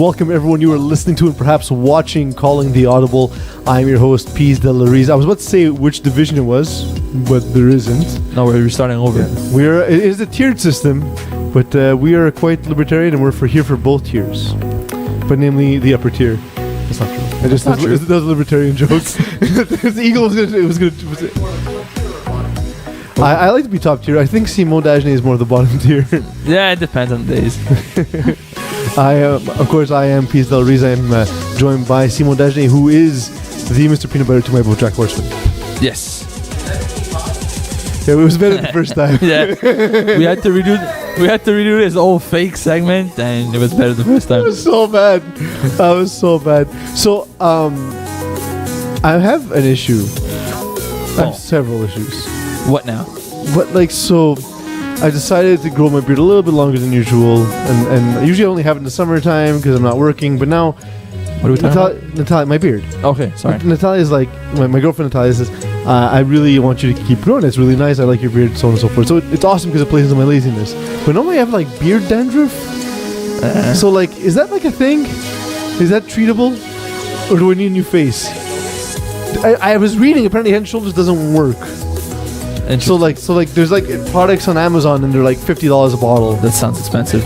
welcome everyone you are listening to and perhaps watching Calling the Audible. I'm your host, Peeze de la Riza. I was about to say which division it was, but there isn't. No, we're starting over. Yeah. It is a tiered system, but we are quite libertarian and we're here for both tiers, but namely the upper tier. That's not true. I just those libertarian jokes. The Eagle was gonna. I like to be top tier. I think Simon Dagenet is more the bottom tier. Yeah, it depends on the days. Of course, I am Peeze de la Riza. I'm joined by Simon Dagenet, who is the Mr. Peanut Butter to my Jack Horseman. Yes. Yeah, it was better the first time. Yeah, we had to redo this old fake segment, and it was better the first time. It was so bad. That was so bad. So, I have an issue. I have several issues. What now? But I decided to grow my beard a little bit longer than usual, and I usually only have it in the summertime because I'm not working. But now, what are we talking about? Natalia, my beard. Okay, sorry. Natalia's like my girlfriend. Natalia says, "I really want you to keep growing. It's really nice. I like your beard, so on and so forth." So it's awesome because it plays into my laziness. But normally I have beard dandruff. So is that a thing? Is that treatable, or do I need a new face? I was reading. Apparently, Head and Shoulders doesn't work. So there's products on Amazon and they're $50 a bottle. That sounds expensive.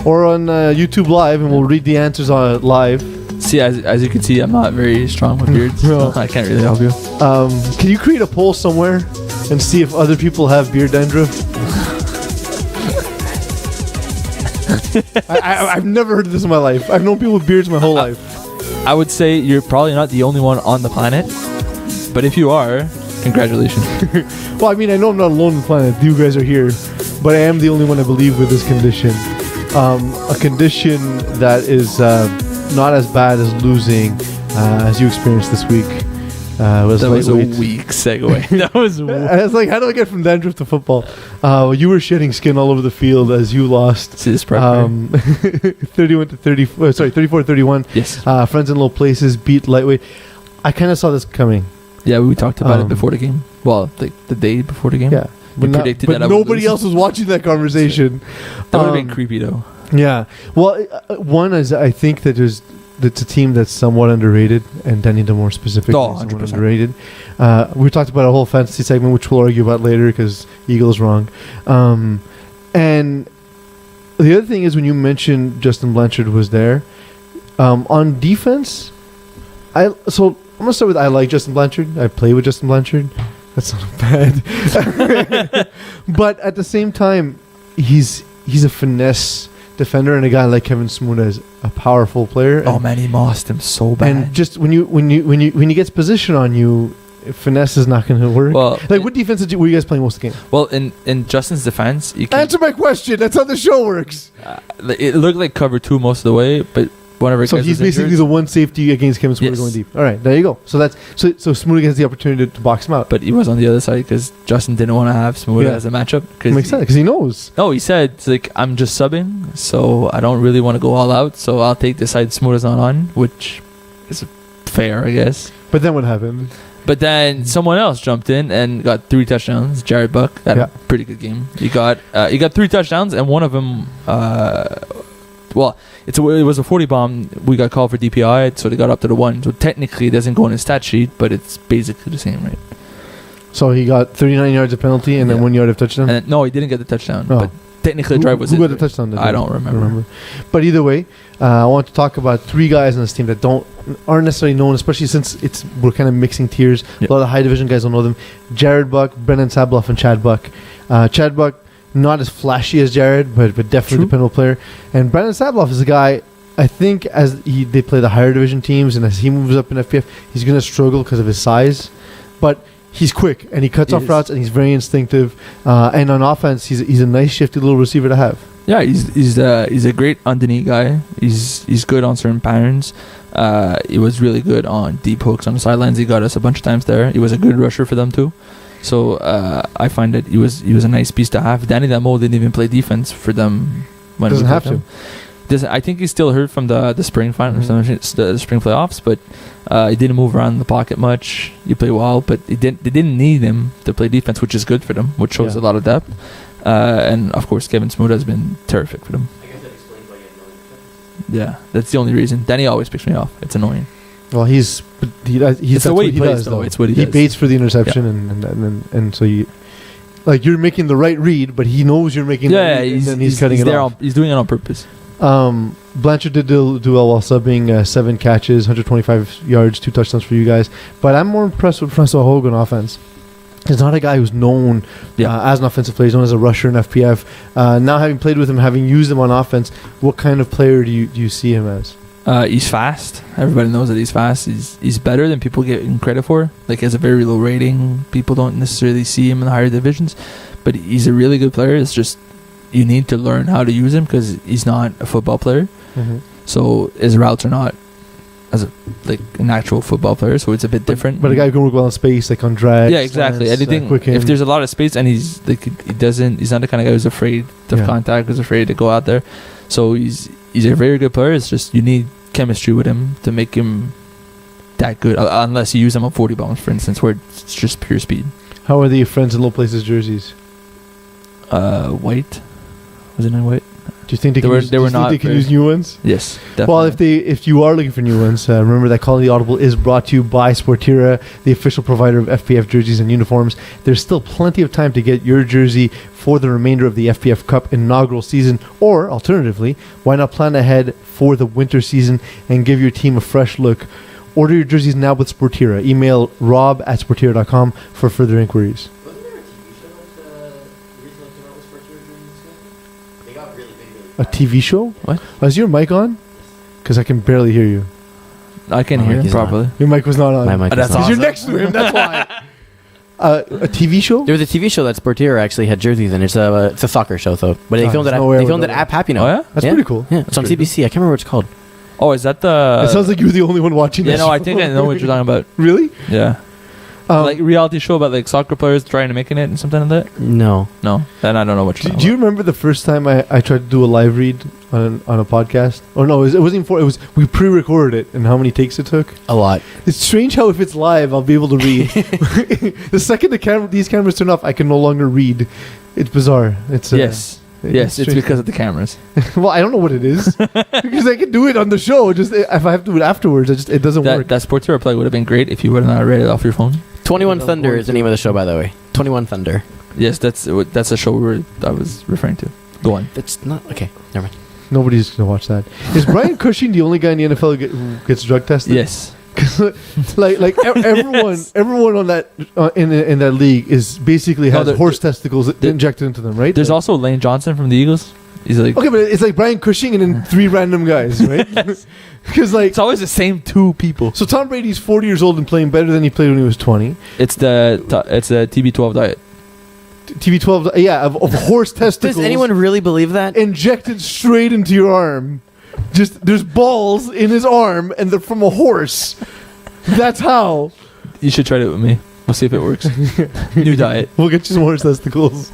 Or on YouTube Live, and we'll read the answers on live. See, as you can see, I'm not very strong with beards. No. So I can't really help you. Can you create a poll somewhere and see if other people have beard dandruff? I've never heard of this in my life. I've known people with beards my whole life. I would say you're probably not the only one on the planet, but if you are, congratulations. Well, I mean, I know I'm not alone on the planet. You guys are here, but I am the only one, I believe, with this condition. A condition that is not as bad as losing as you experienced this week. That was a weak segue. That was. I was how do I get from dandruff to football? You were shedding skin all over the field as you lost. See this 34-31. Yes. Friends in low places beat lightweight. I kind of saw this coming. Yeah, we talked about it before the game. Well, the day before the game. Yeah. We predicted but nobody else was watching that conversation. That would have been creepy, though. Yeah. Well, one is I think that it's a team that's somewhat underrated, and Danny Damore specifically is somewhat underrated. We talked about a whole fantasy segment, which we'll argue about later because Eagle's wrong. And the other thing is when you mentioned Justin Blanchard was there, on defense, I'm going to start with I like Justin Blanchard. I play with Justin Blanchard. That's not bad. But at the same time, he's a finesse defender, and a guy like Kevin Smoot is a powerful player. Oh man, he mossed him so bad. And just when he gets position on you, finesse is not going to work. Well, what defense were you guys playing most of the game? Well, in Justin's defense, you can answer my question. That's how the show works. It looked like cover 2 most of the way, but whenever so he's basically the one safety against Kevin Smoot going deep. All right, there you go. So Smoot gets the opportunity to box him out. But he was on the other side because Justin didn't want to have Smoot as a matchup. Makes sense because he knows. No, he said I'm just subbing, so I don't really want to go all out. So I'll take the side Smoot is not on, which is fair, I guess. But then what happened? But then someone else jumped in and got 3 touchdowns. Jared Buck had a pretty good game. He got 3 touchdowns, and one of them. It was a 40 bomb. We got called for DPI, so they got up to the 1. So technically, it doesn't go in his stat sheet, but it's basically the same, right? So he got 39 yards of penalty and then 1 yard of touchdown? No, he didn't get the touchdown. Oh. But technically, the drive was. Who got the touchdown? I don't remember. But either way, I want to talk about 3 guys on this team that aren't necessarily known, especially since we're kind of mixing tiers. Yep. A lot of high division guys don't know them. Jared Buck, Brennan Sabloff, and Chad Buck. Chad Buck, not as flashy as Jared, but definitely a dependable player. And Brandon Sabloff is a guy, I think, as they play the higher division teams, and as he moves up in FPF, he's going to struggle because of his size. But he's quick, and he cuts off routes, and he's very instinctive. And on offense, he's a nice, shifty little receiver to have. Yeah, he's a great underneath guy. He's good on certain patterns. He was really good on deep hooks on the sidelines. He got us a bunch of times there. He was a good rusher for them too. So I find that he was a nice piece to have. Danny Damo didn't even play defense for them. Doesn't have to. I think he's still hurt from the spring finals, the spring playoffs, but he didn't move around in the pocket much. He played well, but they didn't need him to play defense, which is good for them, which shows a lot of depth. And of course, Kevin Smoot has been terrific for them. I guess that explains why you have no interceptions. Yeah, that's the only reason. Danny always picks me off. It's annoying. Well, he's It's the way he plays, though. It's what he does. He baits for the interception, and so you, like, you're making the right read, but he knows you're making. Yeah, and then he's cutting it off. He's doing it on purpose. Blanchard did do well while subbing, 7 catches, 125 yards, 2 touchdowns for you guys. But I'm more impressed with Francois Hogan offense. He's not a guy who's known as an offensive player. He's known as a rusher in FPF. Now, having played with him, having used him on offense, what kind of player do you see him as? He's fast. Everybody knows that he's fast. He's better than people get credit for. Like, he has a very low rating. People don't necessarily see him in the higher divisions. But he's a really good player. It's just you need to learn how to use him because he's not a football player. Mm-hmm. So his routes are not as an actual football player. So it's a bit different. But a guy who can work well in space, like on drag. Yeah, exactly. Slants, Anything. If there's a lot of space and he's like he's not the kind of guy who's afraid of contact, who's afraid to go out there. So he's a very good player. It's just you need chemistry with him to make him that good. Unless you use him on 40 bombs, for instance, where it's just pure speed. How are the Friends in Low Places jerseys? White. Was it in white? Do you think they can use new ones? Yes, definitely. Well, if you are looking for new ones, remember that Calling the Audible is brought to you by Sportira, the official provider of FPF jerseys and uniforms. There's still plenty of time to get your jersey for the remainder of the FPF Cup inaugural season, or alternatively, why not plan ahead for the winter season and give your team a fresh look? Order your jerseys now with Sportira. Email rob@sportira.com for further inquiries. Wasn't there a TV show that recently came out with Sports jerseys? They got really big, really A fast. TV show? What? Is your mic on? Because I can barely hear you. I can My hear mic him is properly. Your mic was not on. My mic That's is Because on. you're next to him, that's why. A TV show? There was a TV show that Sportira actually had jerseys in. It's a soccer show, though. But they filmed it. there's no way I They would filmed it know at Happy now. Oh, yeah? That's pretty cool. Yeah, it's on pretty CBC. I can't remember what it's called. Oh, is that the? It sounds like you're the only one watching Yeah, this. no, I think I know what you're talking about. Really? Yeah, like reality show about like soccer players trying to making it and something like that. No. No, then I don't know what you're talking Do you remember the first time I tried to do a live read on a podcast? Or no, it wasn't even we pre-recorded it, and how many takes it took? A lot. It's strange how if it's live, I'll be able to read. The second these cameras turn off, I can no longer read. It's bizarre. It's Yes, it's because of the cameras. well, I don't know what it is because I can do it on the show. Just if I have to do it afterwards, it doesn't work. That Sportira play would have been great if you would have not read it off your phone. 21 I'm Thunder going is the name of the show, by the way. 21 Thunder. Yes, that's a show I was referring to. Go on. That's not... Okay, never mind. Nobody's gonna watch that. Is Brian Cushing the only guy in the NFL who gets drug tested? Yes. Everyone on that in that league is basically has horse testicles injected into them, right? There's also Lane Johnson from the Eagles. He's like okay, but it's like Brian Cushing and then 3 random guys, right? Because it's always the same 2 people. So Tom Brady's 40 years old and playing better than he played when he was 20. It's the TB12 diet. TB12, of horse testicles. Does anyone really believe that? Injected straight into your arm? Just there's balls in his arm and they're from a horse. That's how. You should try it with me. We'll see if it works. New diet. We'll get you some horse testicles.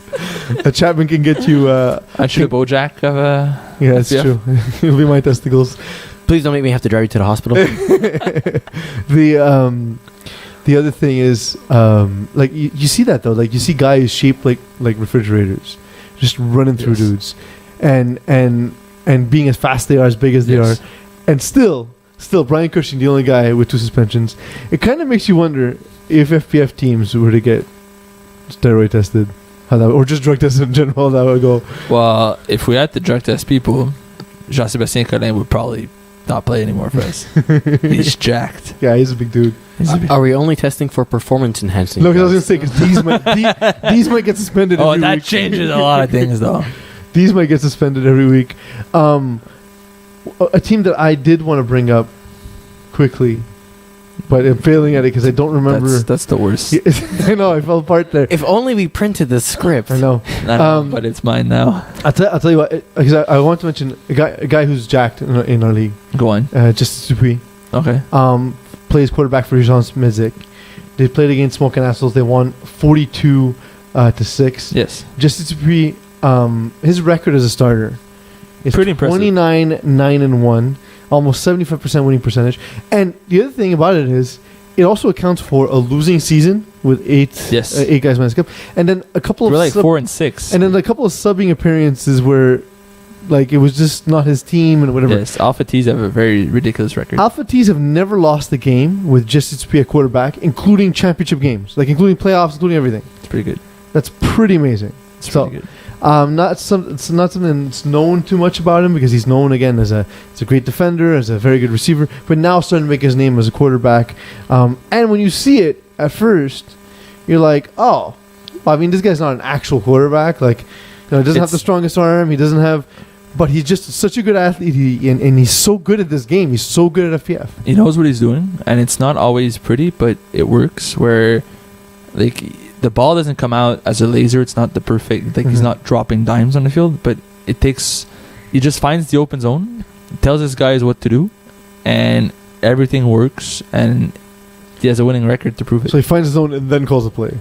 Chapman can get you. I should have Bojack. Yeah, that's FPF. true. It'll be my testicles. Please don't make me have to drive you to the hospital. The other thing is, like you see that though, like you see guys shaped like refrigerators, just running through dudes, and being as fast they are, as big as they are, and still Brian Cushing, the only guy with 2 suspensions. It kind of makes you wonder if FPF teams were to get steroid tested, how that, or just drug tested in general, how that would go. Well, if we had to drug test people, Jean-Sébastien Collin would probably not play anymore for us. He's jacked. Yeah, he's a big dude. Are we only testing for performance enhancing? No, because I was going to say, because these might get suspended every week. Oh, that changes a lot of things, though. These might get suspended every week. A team that I did want to bring up quickly, but I'm failing at it because I don't remember. That's the worst. I know, I fell apart there. If only we printed the script. I know. But it's mine now. I'll tell you what, because I want to mention a guy who's jacked in our league. Go on. Justice Dupuis. Okay. Plays quarterback for Urgence Midzik. They played against Smokin Axolotls. They won 42-6. Yes. Justice Dupuis, his record as a starter is pretty impressive. 29-9-1, almost 75% winning percentage. And the other thing about it is it also accounts for a losing season with 8 guys minus cup, and then a couple of We're like 4 and 6, and then a couple of subbing appearances where like it was just not his team and whatever. Yes, Alpha T's have a very ridiculous record. Alpha T's have never lost a game with just its PA quarterback, including championship games, like including playoffs, including everything. It's pretty good. That's pretty amazing. It's pretty good. It's not something that's known too much about him because he's known again as a great defender, as a very good receiver, but now starting to make his name as a quarterback. And when you see it at first, you're like, oh, well, I mean, this guy's not an actual quarterback. Like, he doesn't have the strongest arm. He doesn't have, but he's just such a good athlete, and he's so good at this game. He's so good at FPF. He knows what he's doing, and it's not always pretty, but it works. Where, like, the ball doesn't come out as a laser. It's not the perfect, like, he's not dropping dimes on the field, but he just finds the open zone, tells his guys what to do, and everything works, and he has a winning record to prove it. So he finds his zone and then calls a play,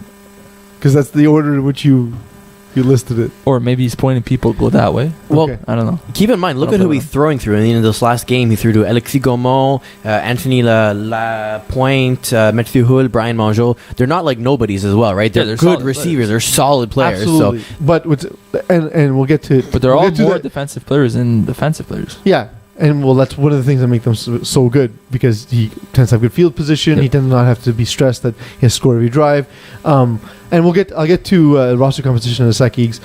because that's the order in which you listed it. Or maybe he's pointing people go that way. Well, Okay. I don't know. keep in mind, look at who he's throwing through. In this last game, he threw to Alexis Gaumont, Anthony Lapointe, Mathieu Hull, Brian Mongeau. They're not like nobodies as well, right? They're they're good solid receivers. They're solid players. Absolutely. So But and we'll get to it. But they're we'll all get to more that. defensive players than defensive players. Yeah, and well, that's one of the things that make them so good, because he tends to have good field position. Yep. He tends not have to be stressed that he has to score every drive. And I'll get to roster competition in a sec, Eags.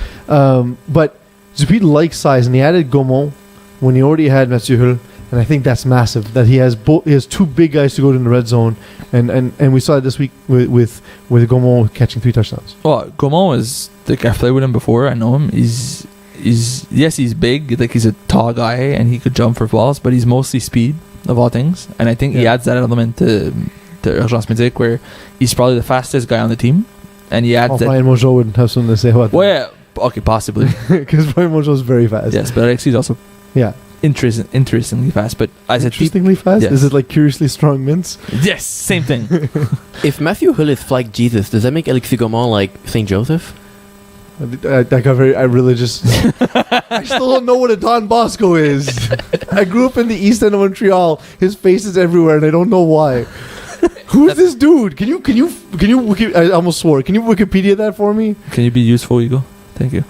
But Zupid likes size, and he added Gaumont when he already had Mathieu Hull, and I think that's massive. That he has two big guys to go to in the red zone, and we saw it this week with Gaumont catching 3 touchdowns. Well, Gaumont is, like, I've played with him before. I know him. He's big, like, he's a tall guy and he could jump for balls, but he's mostly speed of all things, and I think he adds that element to Urgence Medic, where he's probably the fastest guy on the team, and he adds that. Brian Mongeau wouldn't have something to say about Well, yeah, okay, possibly. because Brian Mongeau is very fast. Yes, but Alexis is also interestingly fast. But as a team, Interestingly fast. Yes. Is it like curiously strong mints? yes, same thing. if Mathieu Hull is like Jesus, does that make Alexis Gaumont like Saint Joseph? That got very religious. I still don't know what a Don Bosco is. I grew up in the East End of Montreal. His face is everywhere, and I don't know why. Who's this dude? Can you? I almost swore. Can you Wikipedia that for me? Can you be useful, Eagle? Thank you.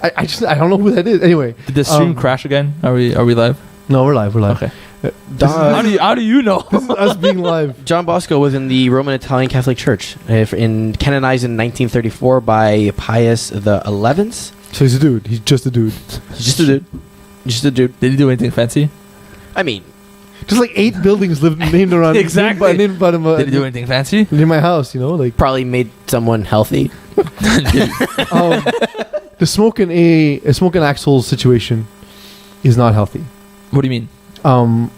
I don't know who that is. Anyway, Did the stream crash again? Are we live? no, we're live. We're live. Okay. This How do you know? is us being live. John Bosco was in the Roman Italian Catholic Church, canonized in 1934 by Pius the 11th. So he's a dude. He's just a dude. He's just a dude. Just a dude. Did he do anything fancy? I mean, Just like 8 buildings named around. Exactly. Named about him. Did he do anything fancy? Near my house, like. probably made someone healthy. The Smokin Axolotls situation is not healthy. What do you mean?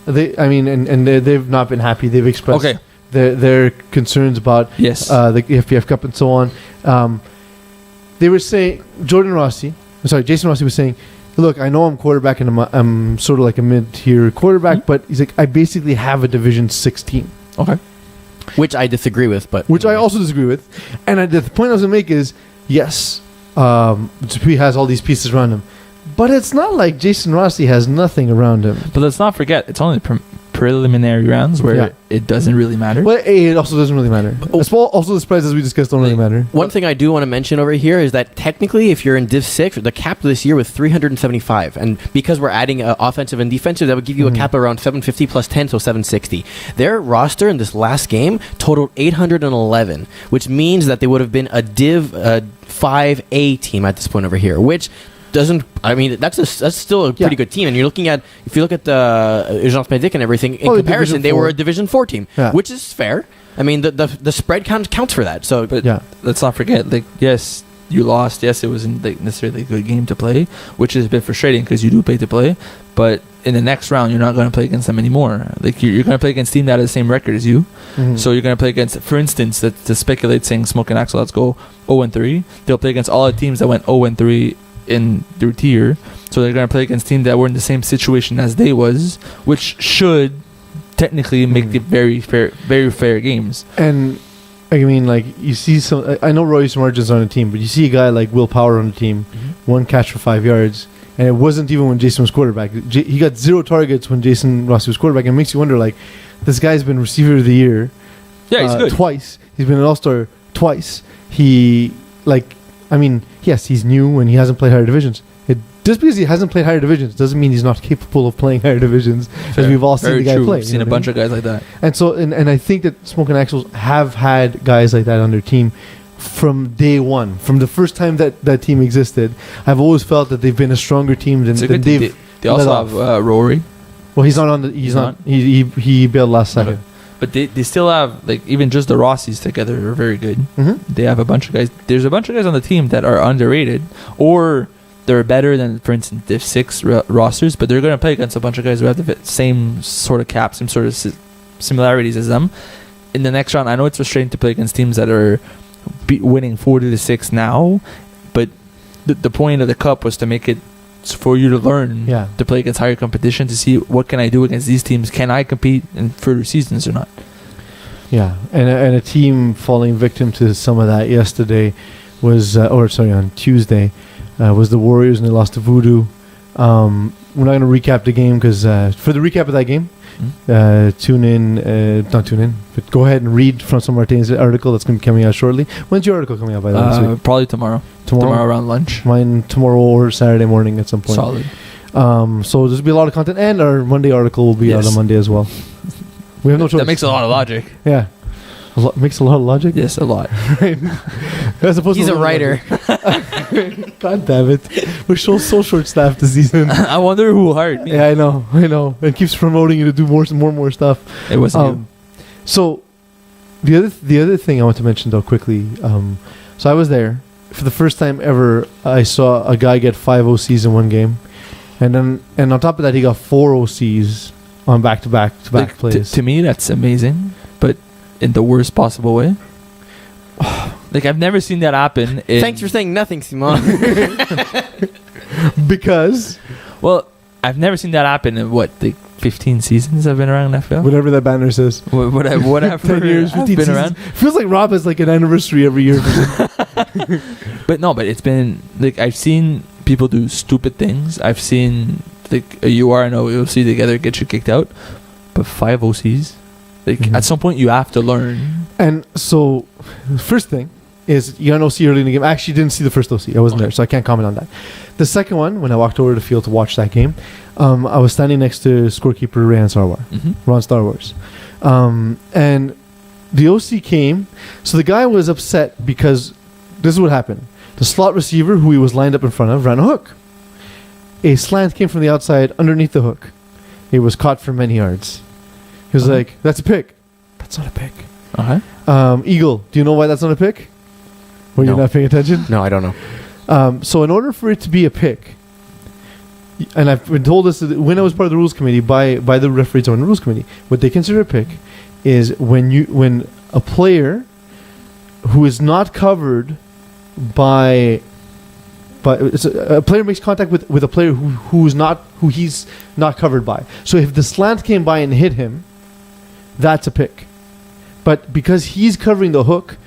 They've not been happy. They've expressed Okay. their concerns about Yes. the FPF Cup and so on. They were saying Jason Rossi was saying, look, I know I'm quarterback and I'm sort of like a mid-tier quarterback, but he's like, I basically have a Division 6 team. Okay. Which I disagree with, but... Which I also disagree with. And the point I was going to make is, yes, Dupuis has all these pieces around him, but it's not like Jason Rossi has nothing around him. But let's not forget, it's only preliminary rounds where it doesn't really matter. Well, it also doesn't really matter. Also, the spreads, as we discussed, don't really matter. One thing I do want to mention over here is that technically, if you're in Div 6, the cap this year was 375. And because we're adding offensive and defensive, that would give you a cap around 750 plus 10, so 760. Their roster in this last game totaled 811, which means that they would have been a Div 5A team at this point over here, which... that's still a pretty good team. And if you look at the Urgence Medic and everything, in comparison, they were a Division 4 team, which is fair. I mean, the spread counts for that. So, But let's not forget, like, yes, you lost. Yes, it wasn't like necessarily a good game to play, which is a bit frustrating because you do pay to play. But in the next round, you're not going to play against them anymore. Like, you're going to play against team that has the same record as you. Mm-hmm. So you're going to play against, for instance, to speculate saying Smokin Axolotls go 0-3. They'll play against all the teams that went 0-3 in their tier, so they're going to play against teams that were in the same situation as they was, which should technically make the very fair games. And I mean, like, you see some. I know Royce Margins on a team, but you see a guy like Will Power on the team, one catch for 5 yards, and it wasn't even when Jason was quarterback. He got 0 targets when Jason Rossi was quarterback, and it makes you wonder, like, this guy's been receiver of the year Yeah, he's good. twice. He's been an All-Star twice. Yes, he's new and he hasn't played higher divisions. Just because he hasn't played higher divisions doesn't mean he's not capable of playing higher divisions. As we've all seen the guy play. We've seen a bunch of guys like that. And so, and I think that Smokin Axolotls have had guys like that on their team from day one, from the first time that team existed. I've always felt that they've been a stronger team than they've. They also have Rory. Well, he's not on the. He's not. He bailed last second. But they still have, like, even just the Rossies together are very good. Mm-hmm. They have a bunch of guys. There's a bunch of guys on the team that are underrated, or they're better than, for instance, Div 6 rosters, but they're going to play against a bunch of guys who have the same sort of cap, same sort of similarities as them. In the next round, I know it's frustrating to play against teams that are winning 40-6 now, but the point of the cup was to make it for you to learn to play against higher competition, to see what can I do against these teams. Can I compete in further seasons or not? Yeah, and a team falling victim to some of that yesterday was, on Tuesday, was the Warriors, and they lost to Voodoo. We're not going to recap the game because for the recap of that game, not tune in, but go ahead and read François Martin's article that's going to be coming out shortly. When's your article coming out, by the way? Probably tomorrow. Tomorrow around lunch. Mine tomorrow or Saturday morning at some point. Solid. So there's be a lot of content, and our Monday article will be out on Monday as well. We have no choice. That makes a lot of logic. Yeah. Makes a lot of logic? Yes, a lot. Right. As opposed He's to a writer. God damn it. We're so short-staffed this season. I wonder who hired me. Yeah, I know. It keeps promoting you to do more stuff. It wasn't you. So, the other thing I want to mention, though, quickly. So I was there. For the first time ever, I saw a guy get 5 OCs in one game. And on top of that, he got 4 OCs on back-to-back plays. To me, that's amazing. But in the worst possible way. Like, I've never seen that happen. Thanks for saying nothing, Simon. Because? Well, I've never seen that happen in, 15 seasons I've been around NFL? Whatever that banner says. Whatever 10 years, 15 been seasons. around. Feels like Rob has, like, an anniversary every year. But it's been, like, I've seen people do stupid things. I've seen, like, a UR and OC together get you kicked out. But 5 OCs? Like, at some point, you have to learn. And so, the first thing is, you got an OC early in the game. I actually didn't see the first OC. I wasn't there, so I can't comment on that. The second one, when I walked over to the field to watch that game, I was standing next to scorekeeper Ron Star Wars. And the OC came. So the guy was upset because this is what happened. The slot receiver, who he was lined up in front of, ran a hook. A slant came from the outside underneath the hook. It was caught for many yards. He was like, that's a pick. That's not a pick. Eagle, do you know why that's not a pick? Were you not paying attention? No, I don't know. So in order for it to be a pick, and I've been told this when I was part of the rules committee by the referees on the rules committee, what they consider a pick is when a player who is not covered by a player makes contact with a player who he's not covered by. So if the slant came by and hit him, that's a pick. But because he's covering the hook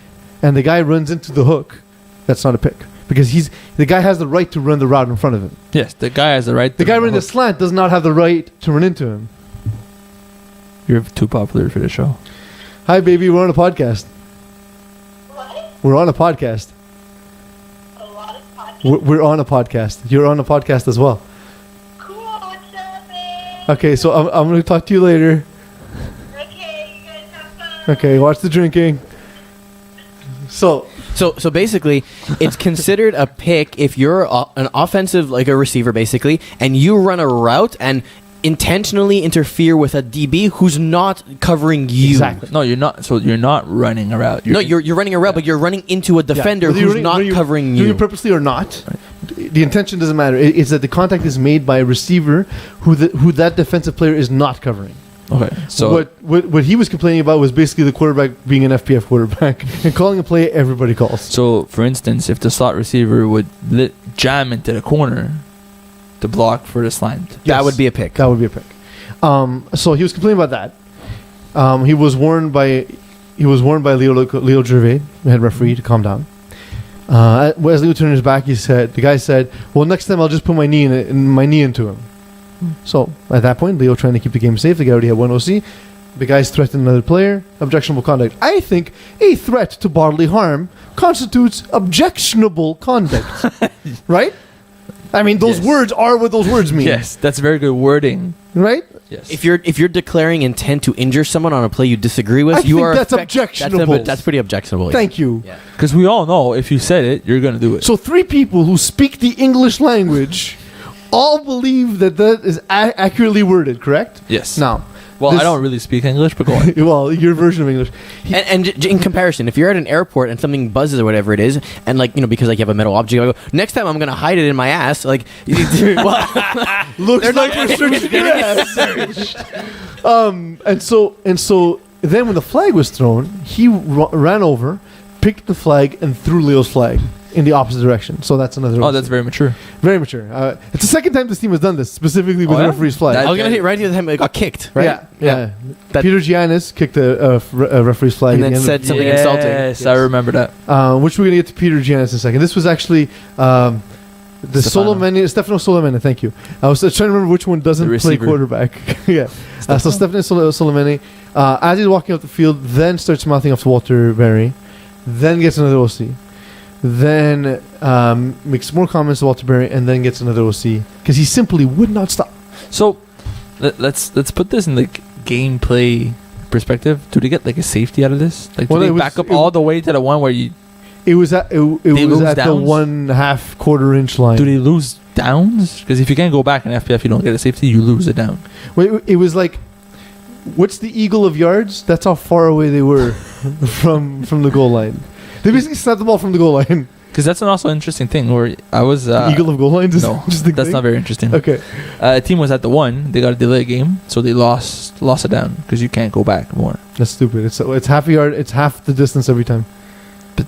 and the guy runs into the hook, that's not a pick. Because the guy has the right to run the route in front of him. Yes, the guy has the right. The guy running the slant does not have the right to run into him. You're too popular for the show. Hi, baby. We're on a podcast. What? We're on a podcast. A lot of podcasts. We're on a podcast. You're on a podcast as well. Cool. What's up, man? Okay, so I'm going to talk to you later. Okay, you guys have fun. Okay, watch the drinking. So basically, it's considered a pick if you're an offensive, like a receiver, basically, and you run a route and intentionally interfere with a DB who's not covering you. Exactly. No, you're not. So you're not running a route. You're running a route, but you're running into a defender who's not covering you. Doing it purposely or not, the intention doesn't matter. It's that the contact is made by a receiver who that defensive player is not covering. Okay. So what he was complaining about was basically the quarterback being an FPF quarterback and calling a play everybody calls. So, for instance, if the slot receiver would jam into the corner to block for the slant, that would be a pick. That would be a pick. So he was complaining about that. He was warned by Leo Gervais, the head referee, to calm down. As Leo turned his back, the guy said, "Well, next time I'll just put my knee into him." So at that point, Leo, trying to keep the game safe, the guy already had 1 OC, The guy's threatened another player. Objectionable conduct. I think a threat to bodily harm constitutes objectionable conduct. Right? I mean, those Yes. words are what those words mean. Yes, that's very good wording. Right? Yes. If you're declaring intent to injure someone on a play you disagree with, I you think are that's effect- objectionable. That's pretty objectionable. Thank you. Yeah. Because we all know if you said it, you're going to do it. So 3 people who speak the English language all believe that is accurately worded, correct? Yes. Now, Well, this- I don't really speak English, but go on. well, your version of English. In comparison, if you're at an airport and something buzzes or whatever it is, and like because like you have a metal object, I go, next time I'm gonna hide it in my ass. Like, well, Looks like you're searching your ass. And so then when the flag was thrown, he ran over, picked the flag, and threw Leo's flag in the opposite direction. So that's another. Oh, that's very mature. very mature. It's the second time this team has done this, specifically with Oh, the yeah? referee's flag. I was gonna hit right the other time it got kicked, right? Yeah. That- Peter Giannis kicked a referee's flag And at then the end said something insulting. Yes, I remember that. which we're gonna get to Peter Giannis in a second. This was actually the Stefano Solomene. Thank you. I was trying to remember which one doesn't The play receiver. quarterback. Yeah. So Stefano Solomene, as he's walking up the field, then starts mouthing off to Walter Berry, then gets another OC, then makes more comments to Walter Berry, and then gets another OC because he simply would not stop. So let's put this in like gameplay perspective. Do they get like a safety out of this? Like, do Well, they it was- back up it- all the way to the one where you It was at They was lose at the downs? 1/2 quarter inch line. do they lose downs? Because if you can't go back in FPF, you don't get a safety. You lose it down. Wait, it was like, what's the eagle of yards? That's how far away they were from the goal line. They basically snapped the ball from the goal line. Because that's an also interesting thing. Where I was The eagle of goal lines is no, interesting. that's thing. not very interesting. Okay. A team was at the 1. They got a delay game, so they lost it down because you can't go back more. That's stupid. It's half a yard. It's half the distance every time. But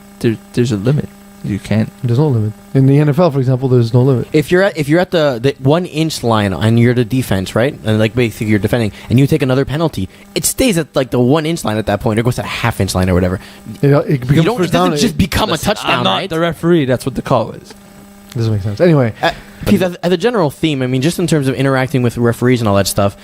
there's a limit. You can't. There's no limit. In the NFL, for example, there's no limit. If you're at the 1 inch line and you're the defense, right, and like basically you're defending, and you take another penalty, it stays at like the 1 inch line at that point. It goes to a half inch line or whatever. It becomes You don't. It first down. doesn't just become a Listen, touchdown, I'm not right? the referee. That's what the call is. Doesn't make sense. Anyway, Pete, as a general theme, I mean, just in terms of interacting with referees and all that stuff,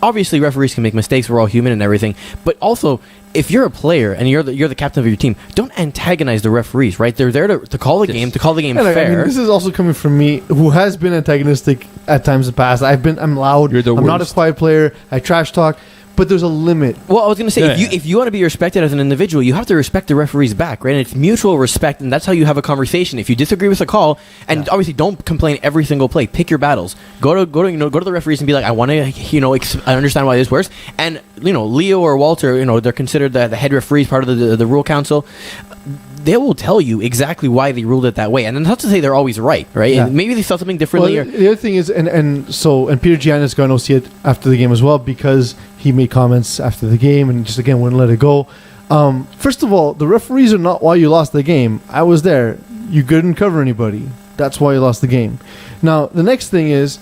obviously referees can make mistakes. We're all human and everything. But also, if you're a player and you're the captain of your team, don't antagonize the referees, right? They're there to call the Yes. game, to call the game and fair. I mean, this is also coming from me, who has been antagonistic at times in the past. I'm loud. You're the I'm not a worst. quiet player. I trash talk, but there's a limit. Well, I was going to say, Yeah. if you want to be respected as an individual, you have to respect the referees back, right? And it's mutual respect, and that's how you have a conversation. If you disagree with a call, and obviously don't complain every single play, pick your battles. Go to the referees and be like, I want to, I understand why this works. And Leo or Walter, they're considered the head referees, part of the rule council. They will tell you exactly why they ruled it that way, and it's not to say they're always right? Yeah. And maybe they saw something Well, differently. the other thing is, and Peter Giannis got an OC it after the game as well because he made comments after the game and just again wouldn't let it go. First of all, the referees are not why you lost the game. I was there. You couldn't cover anybody. That's why you lost the game. Now the next thing is,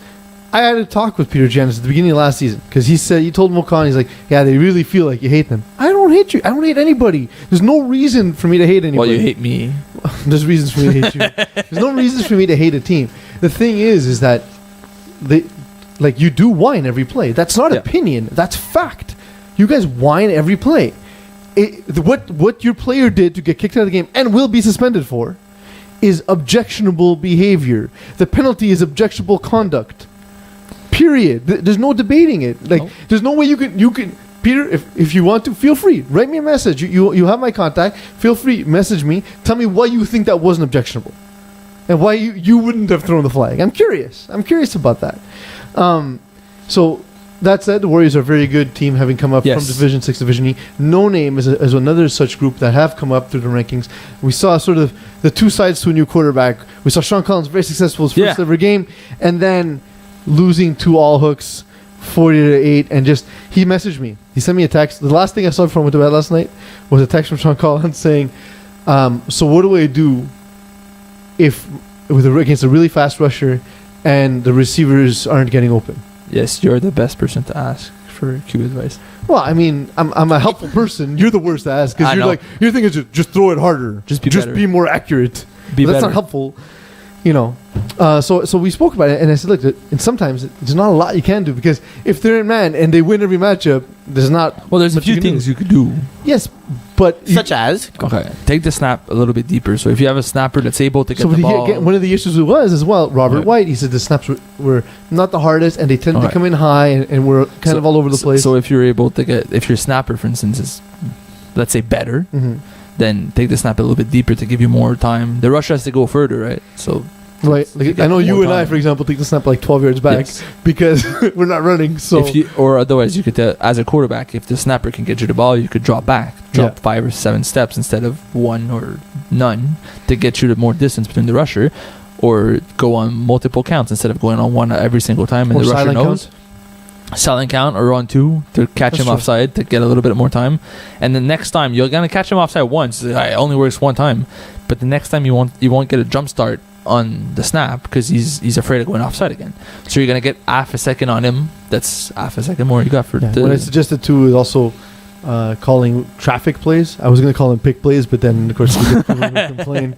I had a talk with Peter Giannis at the beginning of last season because he told Mokan, he's like, yeah, they really feel like you hate them. I don't hate you. I don't hate anybody. There's no reason for me to hate anybody. Well, you hate me. There's reasons for me to hate you. There's no reasons for me to hate a team. The thing is that you do whine every play. That's not Yeah. opinion. That's fact. You guys whine every play. What your player did to get kicked out of the game and will be suspended for is objectionable behavior. The penalty is objectionable conduct. Period. There's no debating it. There's no way you can. Peter, if you want to, feel free. Write me a message. You have my contact. Feel free. Message me. Tell me why you think that wasn't objectionable, and why you wouldn't have thrown the flag. I'm curious. I'm curious about that. So that said, the Warriors are a very good team, having come up Yes. from Division 6, Division E. Noname is another such group that have come up through the rankings. We saw sort of the two sides to a new quarterback. We saw Sean Collins very successful his first Yeah. ever game, and then losing to all hooks 40-8, and he messaged me. He sent me a text. The last thing I saw from him to bed last night was a text from Sean Collins saying, so what do I do against a really fast rusher and the receivers aren't getting open? Yes, you're the best person to ask for Q advice. Well, I mean, I'm a helpful person. You're the worst to ask because I you're know. like, your thing is just throw it harder. Just be better. be more accurate. Be But that's better. not helpful. you know, so we spoke about it, and I said, look, and sometimes there's not a lot you can do, because if they're in man and they win every matchup, there's not. Well, there's a much you few can things do. you could do. Yes, but Such as? Okay, take the snap a little bit deeper. So if you have a snapper that's able to get so the ball, again, one of the issues was as well, Robert Right. White. He said the snaps were not the hardest, and they tend to Alright. come in high, and we're kind of all over the place. So if you're able to get, if your snapper, for instance, is, let's say, better, Mhm. then take the snap a little bit deeper to give you more time. The rush has to go further, right? So Right, you like, get I know you more and I, time. for example, take the snap like 12 yards back Yes. because we're not running. So if you, or otherwise, you could as a quarterback, if the snapper can get you the ball, you could drop back, drop Yeah. 5 or 7 steps instead of 1 or none to get you the more distance between the rusher, or go on multiple counts instead of going on one every single time, and Or the rusher silent knows. Silent count or on 2 to catch That's him true. offside to get a little bit more time, and the next time you're gonna catch him offside once. It only works one time, but the next time you won't get a jump start on the snap because he's afraid of going offside again. So you're gonna get half a second on him. That's half a second more you got for yeah, the. what I suggested too is also calling traffic plays. I was going to call them pick plays, but then of course we complain.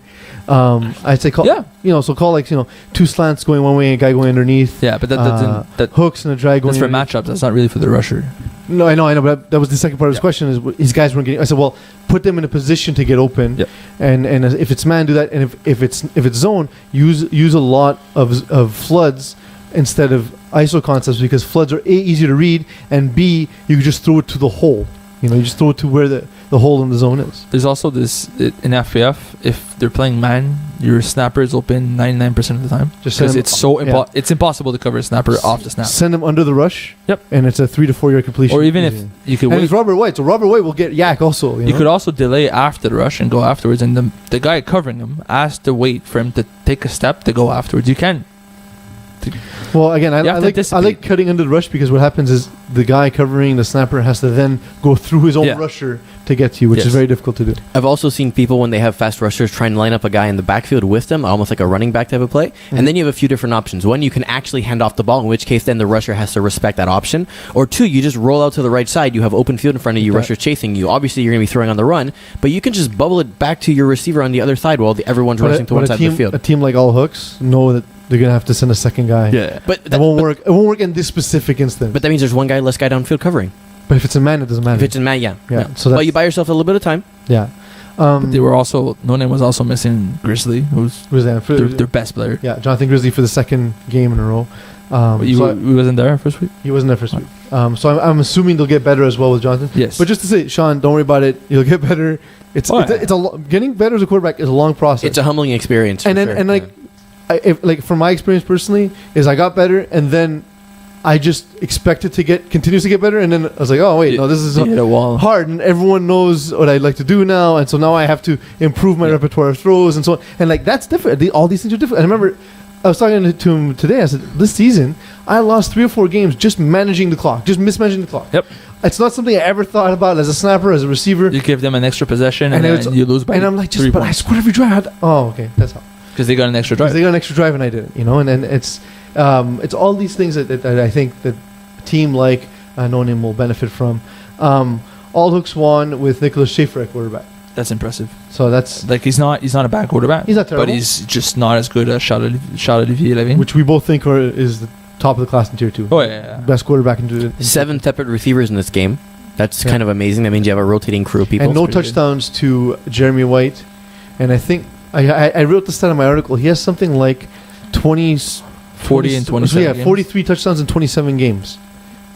I'd say call, Yeah. so call like 2 slants going one way and a guy going underneath. Yeah, but that doesn't. Hooks and a drag going. That's for underneath. matchups. That's not really for the rusher. No, I know, but that was the second part of his Yeah. question. Is his guys weren't getting? I said, well, put them in a position to get open, Yep. and if it's man, do that, and if it's zone, use a lot of floods instead of ISO concepts, because floods are A, easier to read, and B, you can just throw it to the hole. You just throw it to where the hole in the zone is. There's also this in FPF. If they're playing man, your snapper is open 99% of the time. Just send Because him- it's so yeah. it's impossible to cover a snapper off the snap. Send them under the rush. Yep. And it's a 3 to 4 yard completion. Or even if you could and wait, it's Robert White, so Robert White will get yak also. you could also delay after the rush and go afterwards, and the guy covering him has to wait for him to take a step to go afterwards. You can't. Well, again, I You have to like anticipate. cutting under the rush, because what happens is the guy covering the snapper has to then go through his own Yeah. rusher to get to you, which Yes. is very difficult to do. I've also seen people, when they have fast rushers, try and line up a guy in the backfield with them, almost like a running back type of play. Mhm. And then you have a few different options. One, you can actually hand off the ball, in which case then the rusher has to respect that option. Or 2, you just roll out to the right side. You have open field in front of you, Okay. rusher's chasing you. Obviously, you're going to be throwing on the run, but you can just bubble it back to your receiver on the other side while everyone's rushing to one side of the field. A team like All Hooks know that they're gonna have to send a second guy. Yeah. But It won't work. It won't work in this specific instance. But that means there's one guy, less guy downfield covering. But if it's a man, it doesn't matter. If it's in man, yeah. Yeah, so But that's- you buy yourself a little bit of time. yeah. They were also noname was also missing Grizzly, who's who's that? their best player. Yeah, Jonathan Grizzly for the second game in a row. He So wasn't there first week. he wasn't there first week. So I'm assuming they'll get better as well with Jonathan. Yes, But just to say, Sean, don't worry about it. You'll get better. It's Oh, it's, yeah. it's a getting better as a quarterback is a long process. It's a humbling experience. and for then sure. and like, like from my experience personally, is I got better, and then I just expected to continues to get better, and then I was like, oh wait, no, this is you hit a wall. hard, and everyone knows what I like to do now, and so now I have to improve my Yeah. repertoire of throws and so on, and like that's different. All these things are different. I remember I was talking to him today. I said, this season I lost 3 or 4 games just managing the clock, just mismanaging the clock. Yep. It's not something I ever thought about as a snapper, as a receiver. You give them an extra possession, And and, it's- then you lose by And I'm like, 3 but I points scored every drive. Oh, okay, that's how. because they got an extra Because drive. they got an extra drive and I didn't, and it's all these things that I think that a team like Noname will benefit from. All Hooks won with Nicholas Schaefer at quarterback, That's impressive. so that's Like he's not a bad quarterback. He's not terrible. but he's just not as good as Charles-Olivier Levin. which we both think is the top of the class in tier 2. Oh yeah. Best quarterback in tier 2. 7 separate receivers in this game. That's Yeah. kind of amazing. That means you have a rotating crew of people. And no pretty good. touchdowns to Jeremy White, and I think I wrote this down in my article. He has something like 40 and 27 Yeah, games. 43 touchdowns in 27 games.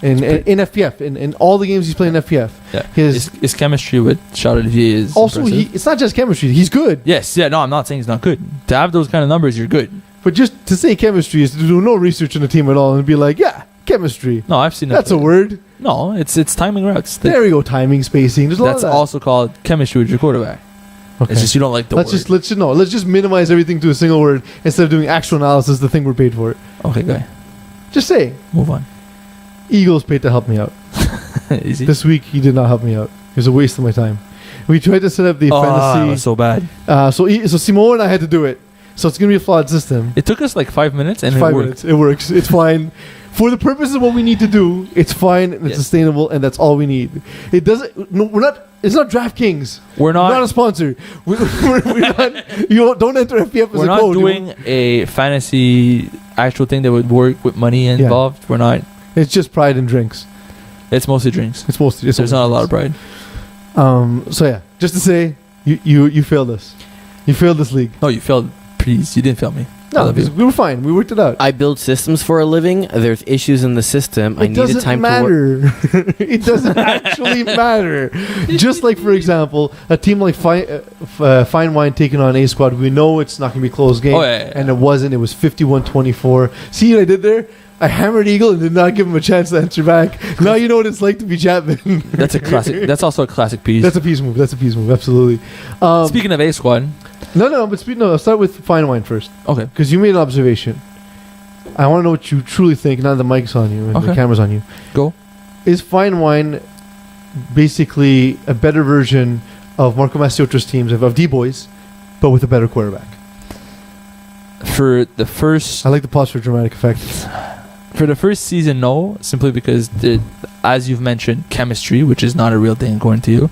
In FPF, in all the games he's played in FPF. Yeah. His His chemistry with Charles-Olivier is also impressive. it's not just chemistry. He's good. Yes, yeah, no, I'm not saying he's not good. To have those kind of numbers, you're good. But just to say chemistry is to do no research on the team at all and be like, yeah, chemistry. No, I've seen that. That's a word. No, it's timing routes. There we go. Timing, spacing. There's a lot That's of that. also called chemistry with your quarterback. Okay. It's just you don't like the let's word. just minimize everything to a single word instead of doing actual analysis. The thing we're paid for. Okay, guy, Just say move on. Eagles paid to help me out. Easy. This week he did not help me out. It was a waste of my time. We tried to set up the That fantasy. was so bad. So Simone and I had to do it. So it's gonna be a flawed system. It took us like 5 minutes and 5 it worked. minutes. It works. It's fine. For the purpose of what we need to do, it's fine and it's Yes. sustainable, and that's all we need. It doesn't. No, we're not It's not DraftKings. We're Not a not. sponsor. We're not. Don't enter FPF as We're a not code. doing a fantasy actual thing that would work with money involved. We're not. It's just pride and drinks. It's mostly drinks. It's mostly. It's There's not a lot of pride. So yeah, just to say, you failed us. You failed this league. No, you failed. Please, you didn't fail me. I No, love you. we were fine. We worked it out. I build systems for a living. There's issues in the system. I It needed doesn't time to work. matter. It doesn't actually matter. Just like, for example, a team like Fine Wine taking on A Squad, we know it's not going to be a close game. Oh, yeah. And it wasn't. It was 51-24. See what I did there? I hammered Eagle and did not give him a chance to answer back. Now you know what it's like to be Chapman. That's a classic. That's also a classic piece. That's a peace move. Absolutely. Speaking of A Squad, I'll start with Fine Wine first. okay, Because you made an observation. I want to know what you truly think. Now the mic's on you and the Okay. camera's on you. go. Is Fine Wine basically a better version of Marco Mastiotra's teams of D-Boys, but with a better quarterback? For the first I like the pause for dramatic effect. season, no, simply because as you've mentioned, chemistry, which is not a real thing according to you.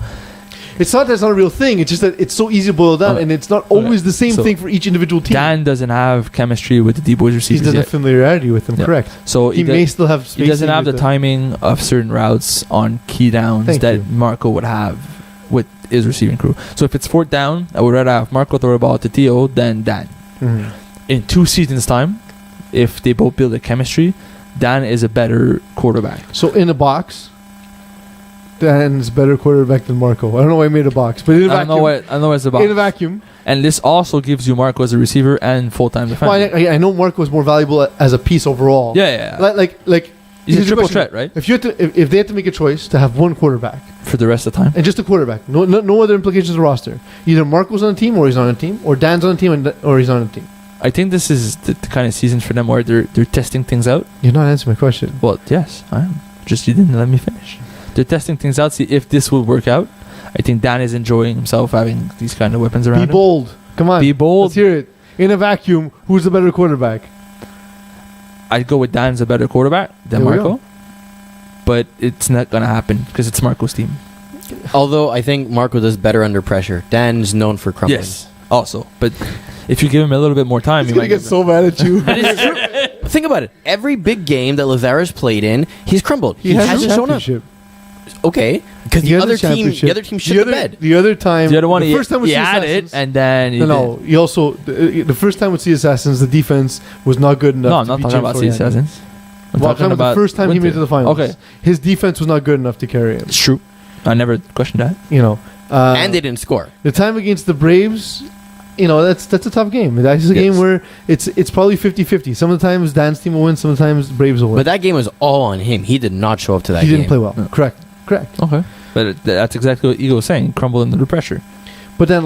It's not that it's not a real thing. It's just that it's so easy to boil down, Okay. and it's not always the same So thing for each individual team. Dan doesn't have chemistry with the D-Boys He receivers doesn't have yet. familiarity with them, Yeah. correct? So He may still have he doesn't spacing have the with timing of certain routes on key downs Thank that you. Marco would have with his receiving crew. So if it's fourth down, I would rather have Marco throw the ball to Theo than Dan. Mhm. In 2 seasons' time, if they both build a chemistry, Dan is a better quarterback. So in a box, Dan's better quarterback than Marco. I don't know why I made a box, but in a I don't vacuum, know what it's about. in a vacuum. And this also gives you Marco as a receiver and full-time defender. Well, I know Marco is more valuable as a piece overall. yeah. Like He's a here's the triple question. threat, right? If you had to, if they had to make a choice to have one quarterback For the rest of the time. and just a quarterback, no other implications of the roster, either Marco's on a team or he's on a team, or Dan's on a team or he's on a team. I think this is the kind of season for them where they're testing things out. You're not answering my question. Well, yes, I am. Just you didn't let me finish. They're testing things out, see if this will work out. I think Dan is enjoying himself having these kind of weapons around Be him. bold. Come on. Be bold. Let's hear it. In a vacuum, who's the better quarterback? I'd go with Dan's a better quarterback than There we go. Marco. But it's not going to happen because it's Marco's team. Although I think Marco does better under pressure. Dan's known for crumbling. Yes, also. But if you give him a little bit more time, He's he gonna might get so mad at you. That is true. Think about it. Every big game that Lazara's played in, he's crumbled. He has hasn't a shown up. championship. Okay, because He the has a other team, championship. the other team shit the bed. The other time, The other one, the first time with he the had it, Assassins, and then he no, he also the first time with the Assassins, the defense was not good enough. No, I'm to not beat talking Jim about Florian. Assassins. I'm Well, I'm talking talking about the first time he made it to the finals. Okay, His defense was not good enough to carry him. it's true. I never questioned that. You know, And they didn't score. the time against the Braves, you know, that's a tough game. That's a game Yes. where it's probably 50-50. Some of the times Dan's team will win, sometimes the Braves will win. But that game was all on him. He did not show up to that he game. didn't play well. No. Correct. Okay. But that's exactly what Ego was saying. Crumble under the pressure. But then,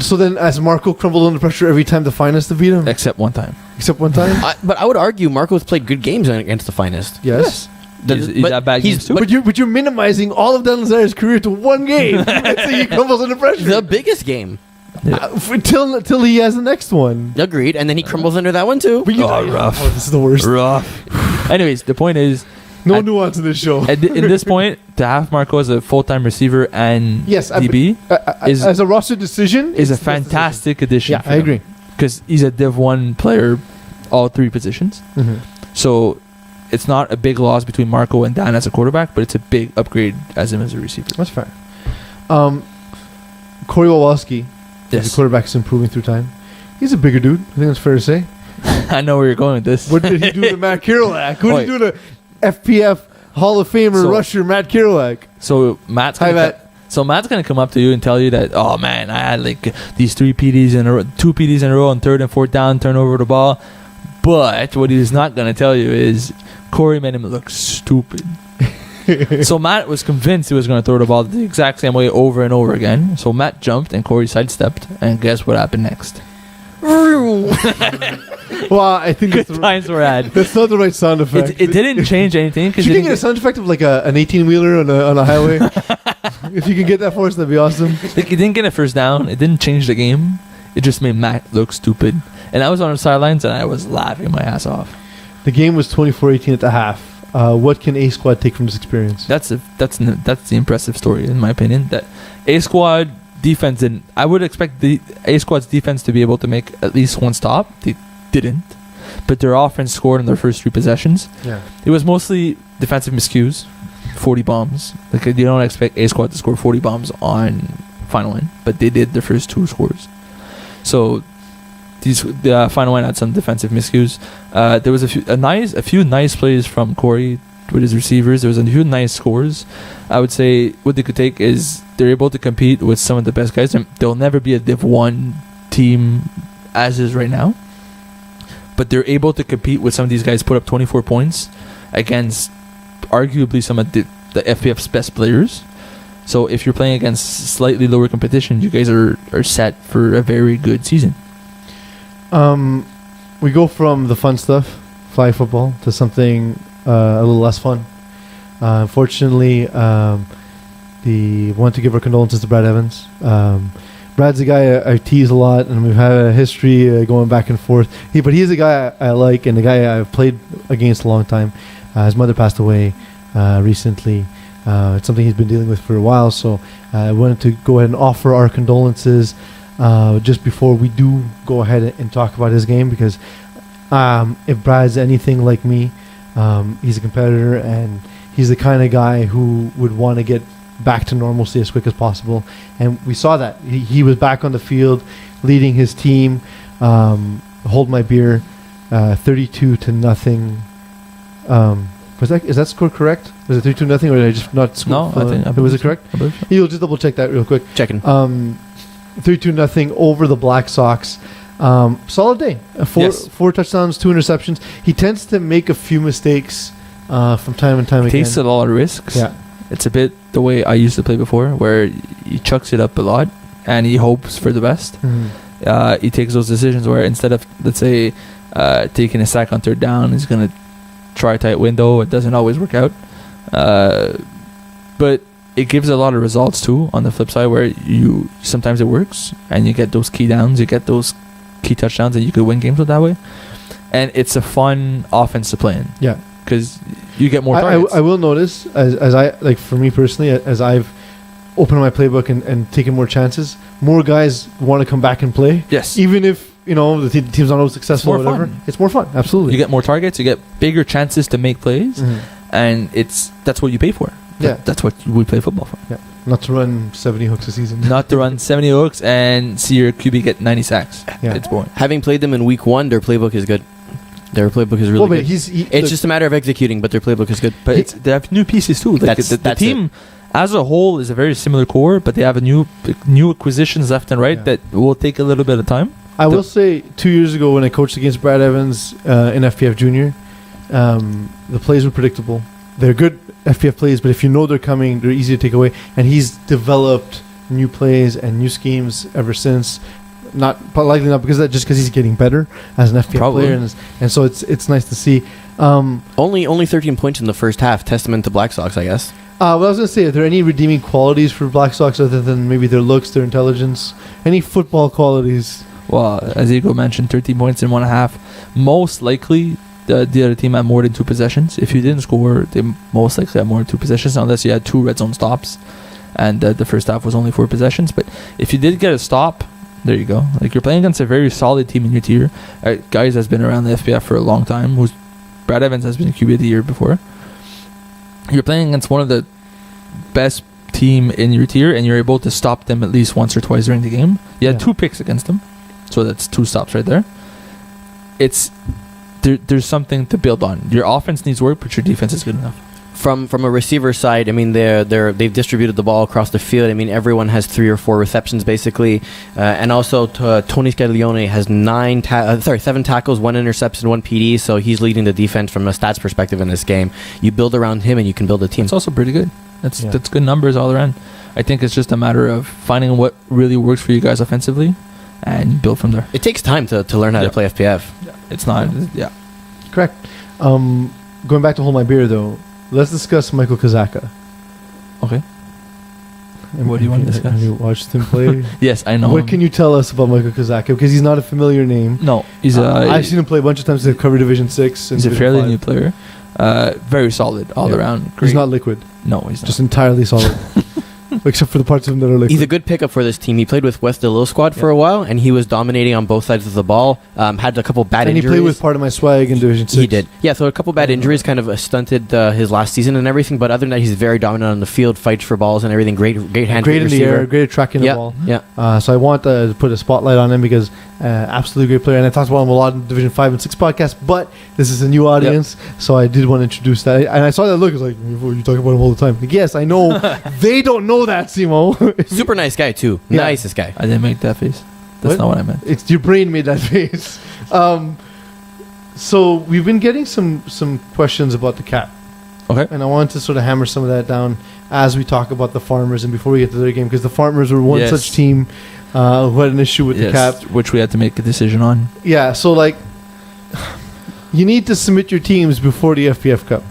so then, as Marco crumbled under pressure every time the finest to beat him, Except one time. except one time. But I would argue Marco's played good games against the finest. Yes. He's but that bad he's- games too? But you're minimizing all of Dan Lazara's career to one game. Let's say he crumbles under pressure. The biggest game. Till he has the next one. Agreed. And then he crumbles under that one too. But rough. Oh, this is the worst. Rough. Anyways, the point is, No At- nuance in this show. in this point, to have Marco as a full-time receiver and Yes, DB is- as a roster decision, is a it's the best fantastic addition. decision. Yeah, I agree. Because he's a Div 1 player, all 3 positions. Mm-hmm. So it's not a big loss between Marco and Dan as a quarterback, but it's a big upgrade as him as a receiver. That's fair. Corey Wawalski, the quarterback, is improving through time. He's a bigger dude. I think that's fair to say. I know where you're going with this. What did he do to Matt Kirilak? Who did he Wait. do to FPF Hall of Famer So- rusher Matt Kirilak? So Matt's Hi, gonna Matt. So Matt's gonna come up to you and tell you that, oh man, I had like these 2 PDs in a row on 3rd and 4th down, turn over the ball. But what he's not gonna tell you is Corey made him look stupid. So Matt was convinced he was gonna throw the ball the exact same way over and over again. So Matt jumped and Corey sidestepped, and guess what happened next? Well, I think Good that's, times were had. that's not the right sound effect. It didn't change anything If because you can get a sound effect of like an 18-wheeler on a highway, if you can get that for us, that'd be awesome. it didn't get a first down. It didn't change the game. It just made Matt look stupid. And I was on the sidelines and I was laughing my ass off. The game was 24-18 at the half. what can A Squad take from this experience? That's the impressive story in my opinion. That A Squad defense didn't. I would expect the A Squad's defense to be able to make at least one stop. They didn't, but their offense scored in their first 3 possessions. Yeah. It was mostly defensive miscues, 40 bombs. Like you don't expect A Squad to score 40 bombs on final win, but they did the first 2 scores. So the final win had some defensive miscues. There was a few nice plays from Corey with his receivers. There was a few nice scores. I would say what they could take is they're able to compete with some of the best guys. They'll never be a Div 1 team as is right now, but they're able to compete with some of these guys, put up 24 points against arguably some of the FPF's best players. So if you're playing against slightly lower competition, you guys are set for a very good season. We go from the fun stuff, flag football, to something a little less fun. Unfortunately, we want to give our condolences to Brad Evans. Brad's a guy I tease a lot, and we've had a history going back and forth. But he's a guy I like, and a guy I've played against a long time. His mother passed away recently. It's something he's been dealing with for a while, so I wanted to go ahead and offer our condolences just before we do go ahead and talk about his game, because if Brad's anything like me, he's a competitor, and he's the kind of guy who would want to get back to normalcy as quick as possible, and we saw that. He was back on the field leading his team. Hold my beer, 32-0. Is that score correct? Was it 32-0, or did I just not score? No, I think was it correct? so. You'll just double check that real quick. Checking. 32-0 over the Blacksox. Solid day. Four touchdowns, 2 interceptions. He tends to make a few mistakes from time and time again. Takes a lot of risks. Yeah. It's a bit the way I used to play before, where he chucks it up a lot and he hopes for the best. Mm-hmm. He takes those decisions where instead of, let's say, taking a sack on 3rd down, he's going to try a tight window. It doesn't always work out. But it gives a lot of results too on the flip side, where sometimes it works and you get those key downs, you get those key touchdowns, and you could win games with that way. And it's a fun offense to play in. Yeah. Because you get more targets. I will notice, as I, like for me personally, as I've opened my playbook and taken more chances, more guys want to come back and play. Yes. Even if, the team's not always successful or It's more whatever. fun. It's more fun. Absolutely. You get more targets, you get bigger chances to make plays, and that's what you pay for. Yeah. That's what we play football for. Yeah. Not to run 70 hooks a season. Not to run 70 hooks and see your QB get 90 sacks. Yeah. It's boring. Having played them in week 1, their playbook is good. Their playbook is really good. It's just a matter of executing, but their playbook is good. But they have new pieces too. Like the team as a whole is a very similar core, but they have new acquisitions left and right that will take a little bit of time. I will say 2 years ago when I coached against Brad Evans in FPF Junior, the plays were predictable. They're good FPF plays, but if you know they're coming, they're easy to take away. And he's developed new plays and new schemes ever since. Likely not because of that, just because he's getting better as an FPF player, and so it's nice to see. Only 13 points in the first half, testament to Blacksox, I guess. Well, I was going to say, are there any redeeming qualities for Blacksox other than maybe their looks, their intelligence, any football qualities? Well, as Igor mentioned, 13 points in 1.5. Most likely, the other team had more than 2 possessions. If you didn't score, they most likely had more than 2 possessions, unless you had 2 red zone stops, and the first half was only 4 possessions. But if you did get a stop, there you go. Like, you're playing against a very solid team in your tier. Guys has been around the FPF for a long time. Brad Evans has been a QB of the year before. You're playing against one of the best team in your tier, and you're able to stop them at least once or twice during the game. You had 2 picks against them, so that's 2 stops right there. There's something to build on. Your offense needs work, but your defense is good enough. From a receiver side, I mean, they've distributed the ball across the field. I mean, everyone has 3 or 4 receptions basically, and also Tony Scaglione has 7 tackles, 1 interception, 1 PD. So he's leading the defense from a stats perspective in this game. You build around him, and you can build a team. It's also pretty good. That's good numbers all around. I think it's just a matter of finding what really works for you guys offensively, and build from there. It takes time to learn how to play FPF. Yeah. It's not. Yeah. Correct. Going back to Hold My Beer though. Let's discuss Michael Kazaka. Okay. What do you want to discuss? Have you watched him play? Yes, I know. What can you tell us about Michael Kazaka? Because he's not a familiar name. No, he's I've seen him play a bunch of times in Cover Division 6. He's a fairly new player. Very solid all Yeah. around. He's not liquid. No, he's not. Just entirely solid. Except for the parts of him that are liquid. He's a good pickup for this team. He played with West Little Squad for a while, and he was dominating on both sides of the ball. Had a couple bad and injuries. he played with part of my swag in Division 6. He did. Yeah, so a couple bad injuries kind of stunted his last season and everything, but other than that, he's very dominant on the field, fights for balls and everything. Great hand. Great in the air, great at tracking the Yeah, ball. yeah. So I want to put a spotlight on him because absolutely great player. And I talked about him a lot in Division 5 and 6 podcasts, but this is a new audience, so I did want to introduce that. And I saw that look. I was like, you talk about him all the time. Like, yes, I know. They don't know that, Simo. Super nice guy, too. Yeah. Nicest guy. I didn't make that face. That's What? not what I meant. It's your brain made that face. So we've been getting some questions about the cap. Okay. And I wanted to sort of hammer some of that down as we talk about the Farmers and before we get to their game, because the Farmers were one Yes. such team who had an issue with the cap. which we had to make a decision on. Yeah, so like, you need to submit your teams before the FPF Cup.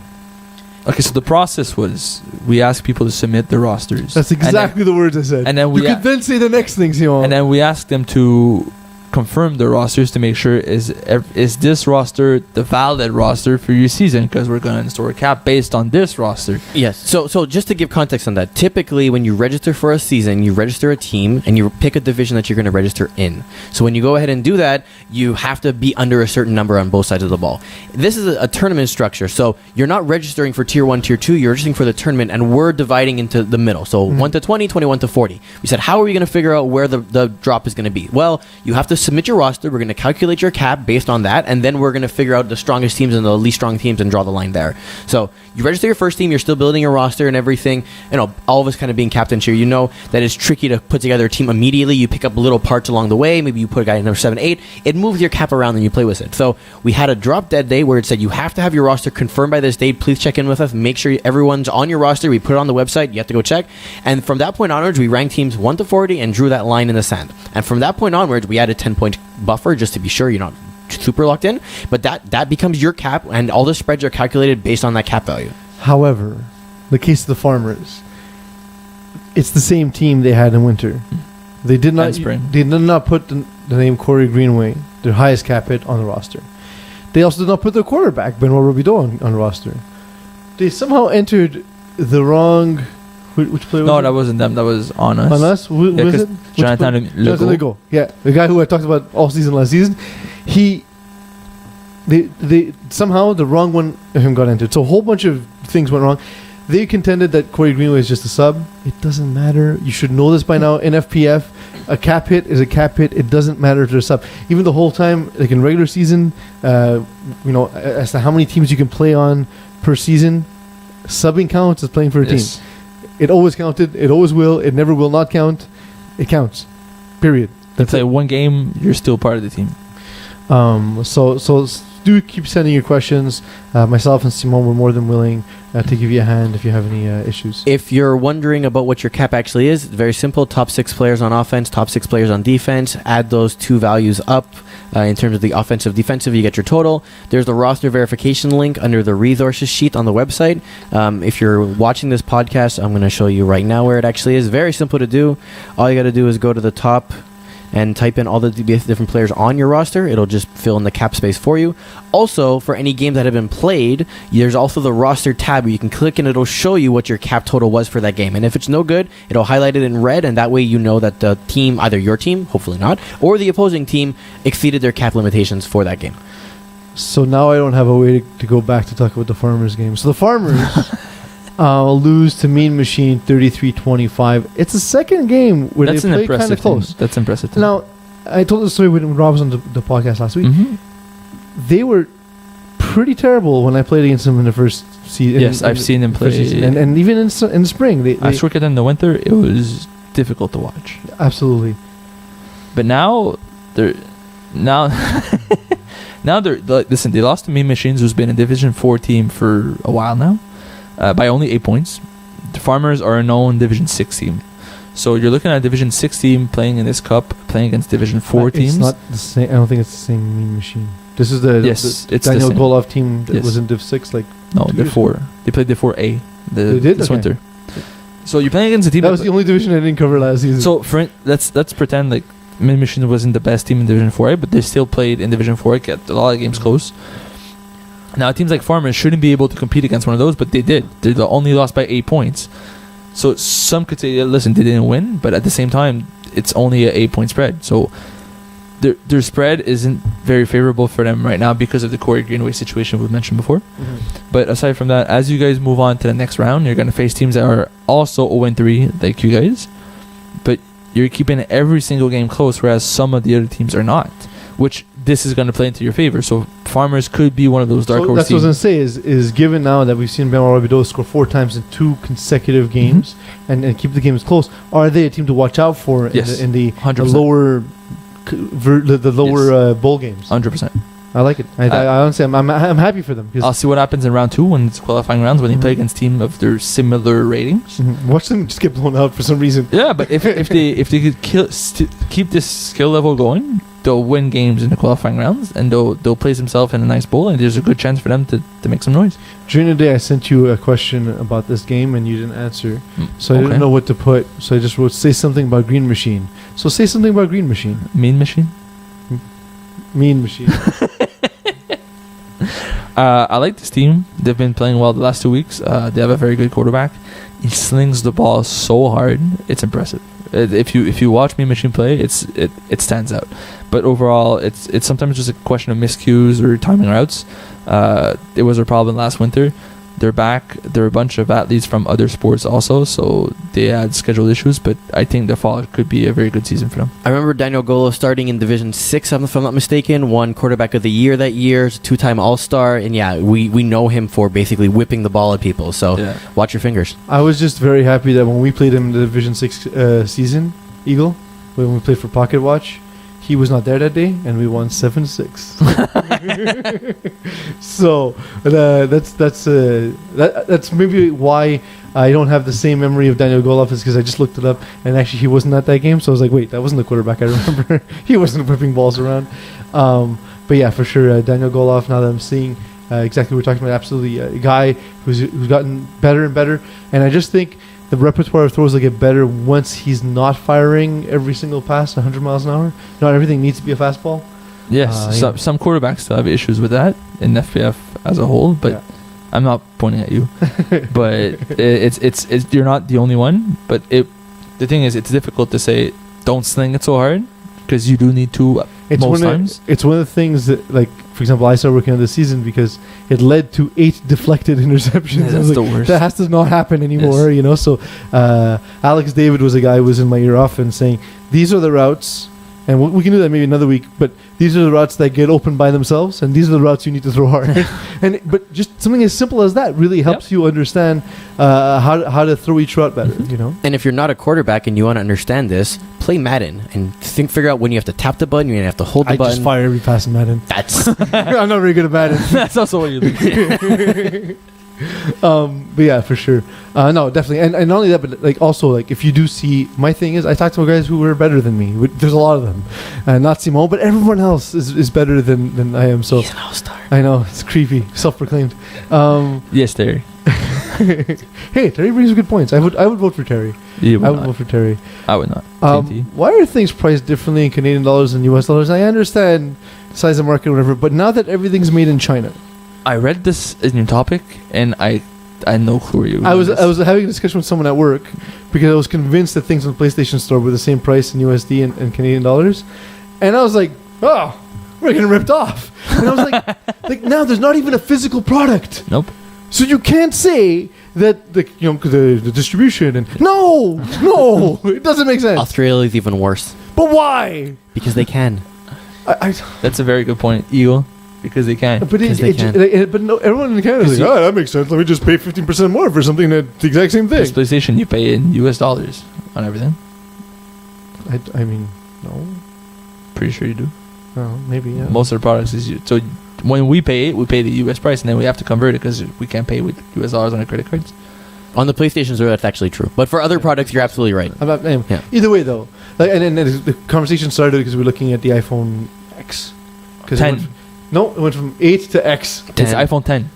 Okay, so the process was we asked people to submit their rosters. That's exactly the words I said. and then you we could then say the next things you want. and then we asked them to confirm their rosters to make sure is this roster the valid roster for your season, because we're going to install a cap based on this roster. Yes. So just to give context on that, typically when you register for a season, you register a team and you pick a division that you're going to register in. So when you go ahead and do that, you have to be under a certain number on both sides of the ball. This is a tournament structure. So you're not registering for tier 1, tier 2, you're registering for the tournament, and we're dividing into the middle. So 1 to 20, 21 to 40. We said, how are we going to figure out where the drop is going to be? Well, you have to submit your roster. We're going to calculate your cap based on that, and then we're going to figure out the strongest teams and the least strong teams and draw the line there. So you register your first team, you're still building your roster and everything. You know, all of us kind of being captains here, you know that it's tricky to put together a team immediately. You pick up little parts along the way. Maybe you put a guy in number 7, 8. It moves your cap around and you play with it. So we had a drop dead day where it said you have to have your roster confirmed by this date. Please check in with us. Make sure everyone's on your roster. We put it on the website. You have to go check. And from that point onwards, we ranked teams 1 to 40 and drew that line in the sand. And from that point onwards, we added 10-point buffer just to be sure you're not super locked in. But that becomes your cap, and all the spreads are calculated based on that cap value. However, the case of the Farmers, it's the same team they had in winter. They did not. And spring. They did not put the name Corey Greenway, their highest cap hit, on the roster. They also did not put their quarterback Benoit Robideau on the roster. They somehow entered the wrong. Which player? No, was that it? wasn't them. That was on us. On us? Who Yeah, was 'cause it? Which Jonathan player? Legault. Jonathan Legault. Yeah, the guy who I talked about all season last season. They somehow the wrong one of him got entered. So a whole bunch of things went wrong. They contended that Corey Greenway is just a sub. It doesn't matter. You should know this by now. In FPF, a cap hit is a cap hit. It doesn't matter if they're a sub. Even the whole time, like in regular season, as to how many teams you can play on per season, subbing counts as playing for a Yes. team. It always counted. It always will. It never will not count. It counts. Period. They play one game, you're still part of the team. So do keep sending your questions. Myself and Simon were more than willing to give you a hand if you have any issues. If you're wondering about what your cap actually is, it's very simple. Top 6 players on offense, top 6 players on defense. Add those two values up in terms of the offensive, defensive. You get your total. There's the roster verification link under the resources sheet on the website. If you're watching this podcast, I'm going to show you right now where it actually is. Very simple to do. All you got to do is go to the top and type in all the different players on your roster. It'll just fill in the cap space for you. Also, for any games that have been played, there's also the roster tab where you can click and it'll show you what your cap total was for that game. And if it's no good, it'll highlight it in red, and that way you know that the team, either your team, hopefully not, or the opposing team exceeded their cap limitations for that game. So now I don't have a way to go back to talk about the Farmers game. So the Farmers lose to Mean Machine 33-25. It's the second game where That's they an play kind impressive of close. thing. That's impressive. thing. Now, I told the story when Rob was on the podcast last week. Mhm. They were pretty terrible when I played against them in the first season. Yes, I've seen them play. And even in the spring. They I struck it in the winter. It was difficult to watch. absolutely. But now they're listen. They lost to Mean Machines, who's been a Division 4 team for a while now, by only 8 points. The Farmers are a known Division 6 team, so you're looking at a Division 6 team playing in this cup, playing against Division 4 teams. It's not the same. I don't think it's the same Mean Machine. This is the Yes, the it's the Daniel same. Golov team that Yes. was in Div 6. Like No, 2 Div years 4. ago. They played Div 4A. They did? this Okay. winter. So you're playing against a team. That was the only division I didn't cover last season. So let's pretend like Mean Machine wasn't the best team in Division 4A, but they still played in Division 4. Kept a lot of games close. Now, teams like Farmers shouldn't be able to compete against one of those, but they did. They only lost by 8 points. So some could say, listen, they didn't win, but at the same time, it's only an 8-point spread. So their spread isn't very favorable for them right now because of the Corey Greenway situation we mentioned before. But aside from that, as you guys move on to the next round, you're going to face teams that are also 0-3 like you guys. But you're keeping every single game close, whereas some of the other teams are not. Which this is going to play into your favor. So Farmers could be one of those dark horse That's teams. what I was going to say is given now that we've seen Benoit Robideau score 4 times in 2 consecutive games and keep the games close, are they a team to watch out for in the 100%. lower bowl games? 100%. I like it. I honestly, I'm happy for them. I'll see what happens in round 2 when it's qualifying rounds when they play against team of their similar ratings. Watch them just get blown out for some reason. Yeah, but if they could keep this skill level going, they'll win games in the qualifying rounds and they'll place themselves in a nice bowl, and there's a good chance for them to make some noise. During the day, I sent you a question about this game and you didn't answer, so I didn't know what to put. So I just wrote, say something about Green Machine. So say something about Green Machine. Mean Machine. Mean Machine. I like this team. They've been playing well the last 2 weeks. They have a very good quarterback. He slings the ball so hard. It's impressive. If you watch Mean Machine play, it stands out. But overall, it's sometimes just a question of miscues or timing routes. It was a problem last winter. They're back. They're a bunch of athletes from other sports also, so they had schedule issues, but I think the fall could be a very good season for them. I remember Daniel Golo starting in Division 6, if I'm not mistaken, won quarterback of the year that year, 2-time All-Star, and we know him for basically whipping the ball at people, so watch your fingers. I was just very happy that when we played him in the Division 6 season, Eagle, when we played for Pocket Watch, he was not there that day, and we won 7-6. So that's maybe why I don't have the same memory of Daniel Goloff, is because I just looked it up, and actually he wasn't at that game. So I was like, wait, that wasn't the quarterback I remember. He wasn't whipping balls around. But yeah, for sure, Daniel Goloff. Now that I'm seeing exactly what we're talking about, absolutely a guy who's gotten better and better, and I just think the repertoire of throws will get better once he's not firing every single pass 100 miles an hour. Not everything needs to be a fastball. Yes, some quarterbacks still have issues with that in FPF as a whole, but I'm not pointing at you. But it's you're not the only one. But the thing is, it's difficult to say don't sling it so hard because you do need to most times. It's one of the things that, like, for example, I started working on this season because it led to 8 deflected interceptions. Yeah, that's the worst. That has to not happen anymore, you know. So Alex David was a guy who was in my ear often saying, these are the routes, and we can do that maybe another week, but these are the routes that get open by themselves, and these are the routes you need to throw hard. But just something as simple as that really helps you understand how to throw each route better, you know. And if you're not a quarterback and you want to understand this, play Madden and figure out when you have to tap the button, when you have to hold the button. I just fire every pass in Madden. That's I'm not very good at Madden. That's also what you do. But yeah, for sure. No, definitely. And not only that, but like also, like, if you do see, my thing is I talk to guys who are better than me. There's a lot of them. Not Simon, but everyone else is better than I am. So he's an all-star. I know, it's creepy, self-proclaimed. Yes, Terry. Hey, Terry brings good points. I would vote for Terry. I would vote for Terry. I would not. Why are things priced differently in Canadian dollars and US dollars? I understand size of market, whatever, but now that everything's made in China. I read this in your topic, and I had no clue where you were I was going with this. having a discussion with someone at work because I was convinced that things on the PlayStation Store were the same price in USD and Canadian dollars, and I was like, oh, we're getting ripped off. And I was like now there's not even a physical product. Nope. So you can't say that the distribution and no, it doesn't make sense. Australia's even worse But why? because they can. That's a very good point, Eagle. Because they can. But but no, everyone in Canada is like, oh, that makes sense. Let me just pay 15% more for something that's the exact same thing. This PlayStation, you pay in US dollars on everything. I mean, no. Pretty sure you do. Oh, maybe, yeah. Most of the products is so when we pay it, we pay the US price, and then we have to convert it because we can't pay with US dollars on our credit cards. On the PlayStation Store, that's actually true. But for other products, you're absolutely right. Either way, though, like, and the conversation started because we were looking at the iPhone X. 10. It went from 8 to X. It's iPhone 10.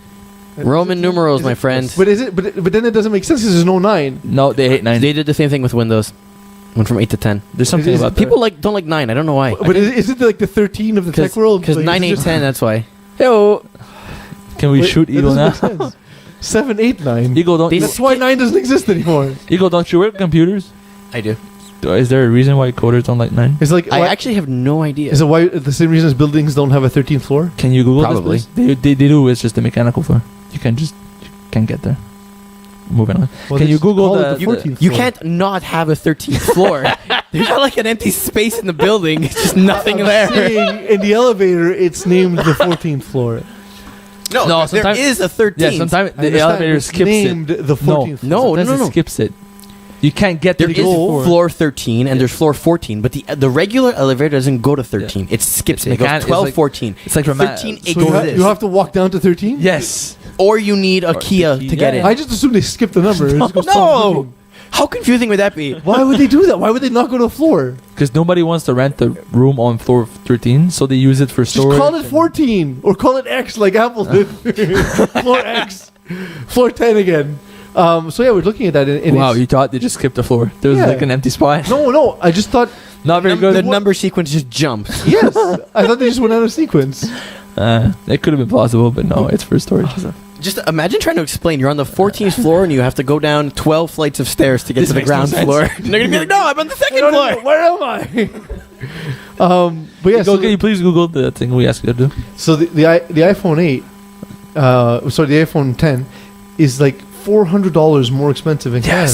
Roman numerals, my friend. But is it? But then it doesn't make sense because there's no 9. No, they hate 9. They did the same thing with Windows. Went from 8 to 10. There's something about People don't like 9. I don't know why. But is it like the 13 of the tech world? Because like, 9, 8, 10, that's why. Can Can we Wait, shoot that Eagle doesn't now? make sense. 7, 8, 9. Eagle, don't That's why 9 doesn't exist anymore. Eagle, don't you work computers? I do. Is there a reason why coders don't like 9? It's like I why- actually have no idea. is it why the same reason as buildings don't have a 13th floor? Can you Google Probably. this? Please? They do. It's just a mechanical floor. You can't get there. Moving on. Well, Can they you just Google call it the- the 14th You floor. can't not have a 13th floor. There's not like an empty space in the building. It's just nothing I'm there. saying in the elevator, it's named the 14th floor. No, No, there sometimes- is a 13th. Yeah, sometimes I the understand, elevator it's skips named it. the 14th No, floor. Sometimes no, no. it skips it. You can't get There to is the floor 13 and there's floor 14, but the regular elevator doesn't go to 13. It skips it. It mechan- goes 12, it's like- 14. It's like from 13 So you have to walk down to 13? Yes. or you need a Or Kia the key, to get yeah, in. I just assumed they skipped the number. It just goes 12, No! 13. How confusing would that be? Why would they do that? Why would they not go to the floor? Because nobody wants to rent the room on floor 13, so they use it for Just storage. call it 14 or call it X like Apple did. Floor X. Floor 10 again. So yeah, we're looking at that. And Wow, it's- you thought they just skipped the floor. There was Yeah. like an empty spot. No, I just thought, Not very The good. number sequence just jumps. yes. I thought they just went out of sequence. It could have been possible, but no, it's for storage. Just imagine trying to explain. You're on the 14th floor and you have to go down 12 flights of stairs to get This to the makes no ground sense. floor. And they're going to be like, no, I'm on the second I don't floor. know, where am I? But yeah, Can you please Google the thing we asked you to do? so the iPhone 8, the iPhone 10 is like $400 more expensive in Canada.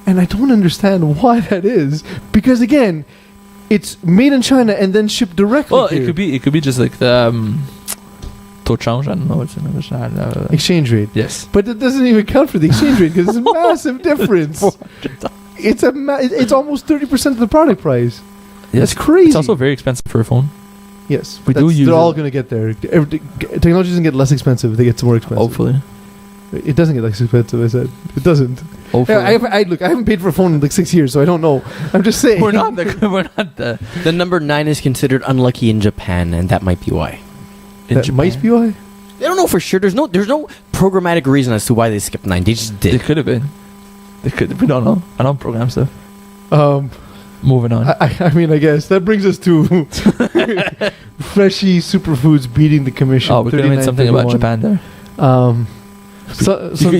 And I don't understand why that is. Because again, it's made in China and then shipped directly Well, here. it could be just like the taux de change. I don't know what's in English. Exchange rate. Yes. But it doesn't even count for the exchange rate because it's a massive difference. It's almost 30% of the product price. That's crazy. It's also very expensive for a phone. Yes, We do use they're all it. going to get there. Technology doesn't get less expensive; they get more expensive. Hopefully. It doesn't get less expensive. I said it doesn't. Hopefully. Look. I haven't paid for a phone in like 6 years, so I don't know. I'm just saying. we're not the The number 9 is considered unlucky in Japan, and that might be why. That might be why. They don't know for sure. There's no programmatic reason as to why they skipped 9. They just They did. could have been. They could. We don't know. I don't program stuff. Moving on. I mean, I guess that brings us to Freshie Superfoods beating the commission. Oh, we could have made something about 39-31. Japan there.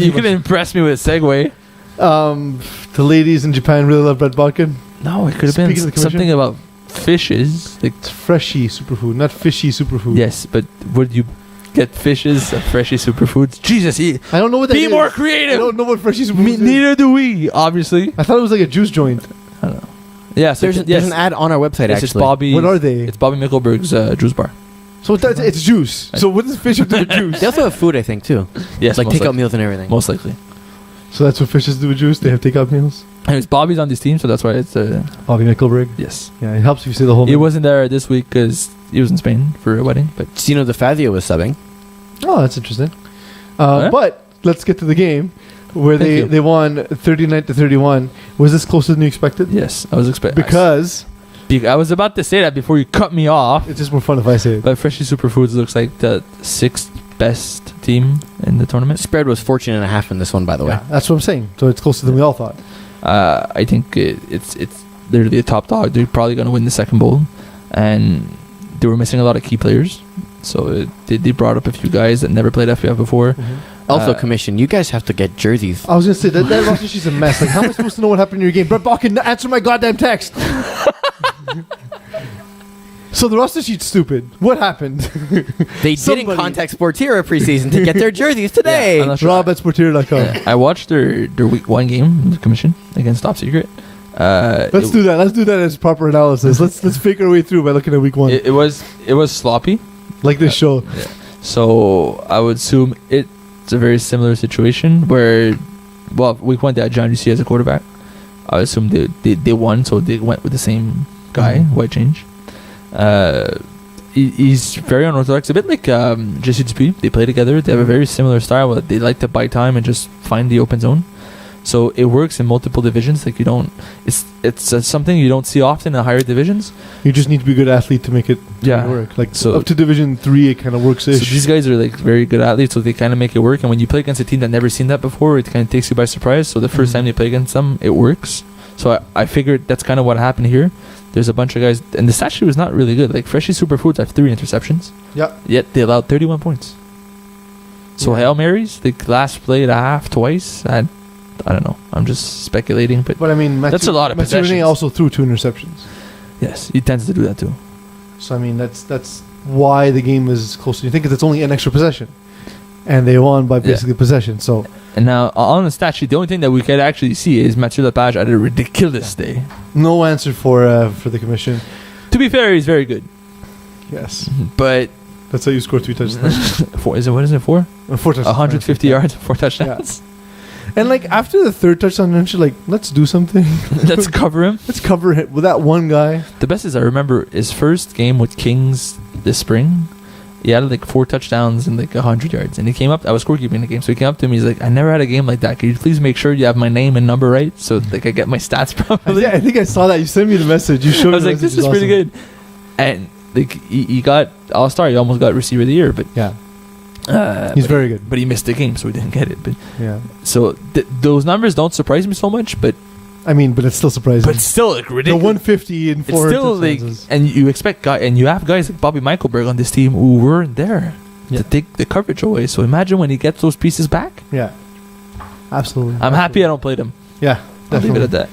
You could impress me with a segue. The ladies in Japan really love bread Balkan. No, it could have been Speaking of the something commission? about fishes. Like, It's Freshie Superfood, not Fishy Superfood. yes, but would you get fishes at Freshie Superfoods? Jesus, I don't know what that be is. more I creative. don't know what Freshie Superfood is. Neither do we, obviously. I thought it was like a juice joint. Yeah, so There's an ad on our website, It's actually. Bobby. What are they? It's Bobby Mickelberg's juice bar. So it's juice. So what does fish have to do with juice? They also have food, I think, too. Yes, Like most takeout likely. meals and everything. Most likely. So that's what fishes do with juice. They have takeout meals. And it's Bobby's on this team, so that's why it's Bobby Mickelberg. yes. Yeah, it helps if you say the whole He name. wasn't there this week because he was in Spain for a wedding. But Sino DeFazio was subbing. Oh, that's interesting. Yeah. But let's get to the game where Thank you. they won 39-31. Was this closer than you expected? yes, I was expecting Because I was about to say that before you cut me off. it's just more fun if I say it. But Freshie Superfoods looks like the 6th best team in the tournament. Spread was 14.5 in this one, by the way. Yeah, that's what I'm saying. So it's closer than we all thought. I think it's literally a top dog. They're probably going to win the second bowl, and they were missing a lot of key players. So they brought up a few guys that never played FPF before. Also, Uh, commission, you guys have to get jerseys. I was gonna say that roster sheet's a mess. Like, how am I supposed to know what happened in your game? Brett Balkin, answer my goddamn text. So the roster sheet's stupid. What happened? They didn't Somebody- contact Sportira preseason to get their jerseys today. I'm not sure. Rob at Sportier.com. I watched their week 1 game in the commission against Top Secret. Let's do that. Let's do that as proper analysis. Let's fake our way through by looking at week 1. It was sloppy. Like this show. So I would assume it's a very similar situation where, well, week 1 they had John UC as a quarterback. I would assume they won, so they went with the same guy, White Change. He's very unorthodox, a bit like JCDP. They play together. They have a very similar style. But they like to buy time and just find the open zone. So it works in multiple divisions. Like you don't, it's something you don't see often in higher divisions. You just need to be a good athlete to make it work. Like So- up to Division 3, it kind of works. So these guys are like very good athletes, so they kind of make it work. And when you play against a team that never seen that before, it kind of takes you by surprise. So the first time you play against them, it works. So I figured that's kind of what happened here. There's a bunch of guys, and the stat sheet was not really good. Like Freshie Superfoods have 3 interceptions, Yeah. yet they allowed 31 points. So Hail Marys, the last play and a half twice. I don't know. I'm just speculating, but But I mean, That's a lot of Mathieu René possessions. also threw 2 interceptions. yes, he tends to do that too. So I mean, that's why the game is close. You think it's only an extra possession, and they won by basically possession. So And now on the stat sheet, the only thing that we could actually see is Mathieu Lepage had a ridiculous day. no answer for the commission. To be fair, he's very good, Yes, but that's how you score 3 touchdowns. what is it? 4? 4 touchdowns. 150 yards, 4 touchdowns. And like after the 3rd touchdown, then you're like, let's do something. Let's cover him. Let's cover it with that one guy. The best is I remember his first game with Kings this spring. He had like 4 touchdowns and like 100 yards. And he came up, I was scorekeeping the game, so he came up to me, he's like, I never had a game like that. Can you please make sure you have my name and number right so like I get my stats properly? I think I saw that. You sent me the message. You showed I was me like, the this is message. pretty Awesome. good. And like he got All-Star, he almost got Receiver of the Year, but Yeah, he's very good. but he missed the game, so he didn't get it. But Yeah, so those numbers don't surprise me so much, but I mean, but it's still surprising. still like the ridiculous. 150 and 4 It's still like, touchdowns is- and you expect and you have guys like Bobby Michaelberg on this team who weren't there to take the coverage away. So imagine when he gets those pieces back. yeah, absolutely. I'm happy I don't play them. Yeah, I'll leave definitely. it at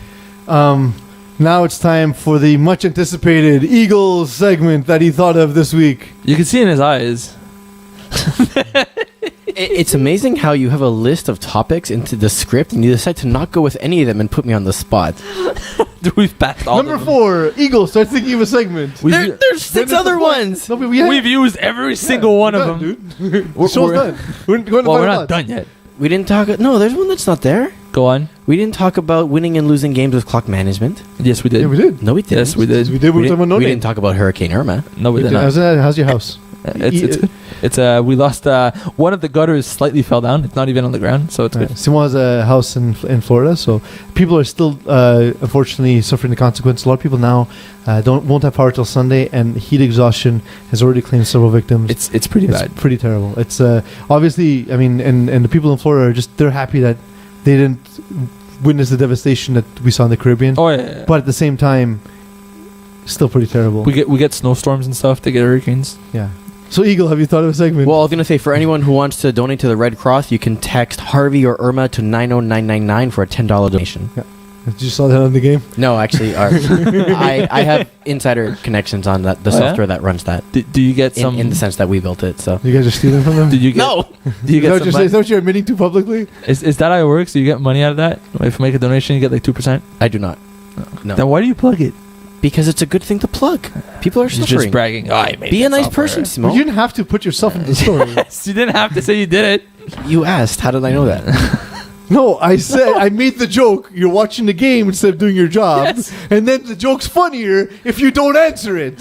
that. Now it's time for the much anticipated Eagles segment that he thought of this week. You can see in his eyes. It's amazing how you have a list of topics into the script and you decide to not go with any of them and put me on the spot. We've passed all Number of them. 4, Eagles. Start thinking of a segment. There's 6 other ones. No, but we have, We've used every single one of them. Dude. We're- Show's we're- done. We're going to Well, we're final not thoughts. done yet. We didn't talk. No, there's one that's not there. Go on. We didn't talk about winning and losing games with clock management. Yes, we did. Yeah, we did. No, we didn't. Yes, we did. We did. We were talking about no we name. didn't talk about Hurricane Irma. No, we did not. How's your house? It's good. It's we lost one of the gutters slightly fell down. It's not even on the ground, so it's good. Simon has a house in Florida, so people are still unfortunately suffering the consequence. A lot of people now won't have power till Sunday, and heat exhaustion has already claimed several victims. It's pretty bad. It's pretty terrible. It's obviously, I mean, and the people in Florida are they're happy that they didn't witness the devastation that we saw in the Caribbean. Oh yeah. But at the same time, still pretty terrible. We get snowstorms and stuff. They get hurricanes. Yeah. So Eagle, have you thought of a segment? Well, I was going to say, for anyone who wants to donate to the Red Cross, you can text Harvey or Irma to 90999 for a $10 donation. Did you saw that on the game? No, actually, I have insider connections on the Oh, yeah? software that runs that. Do you get some? In the sense that we built it, so. You guys are stealing from them? Did you get? No! Do you Is that get what some you're saying? money? Is that what you're admitting to publicly? Is that how it works? Do you get money out of that? If you make a donation, you get like 2%. I do not. No. Then why do you plug it? Because it's a good thing to plug. People are You're suffering. just bragging. Oh, I made Be a that nice software." person, Well, Simon. you didn't have to put yourself into the story. Yes, you didn't have to say you did it. You asked. How did I know that? No, I said I made the joke. You're watching the game instead of doing your job, Yes. and then the joke's funnier if you don't answer it.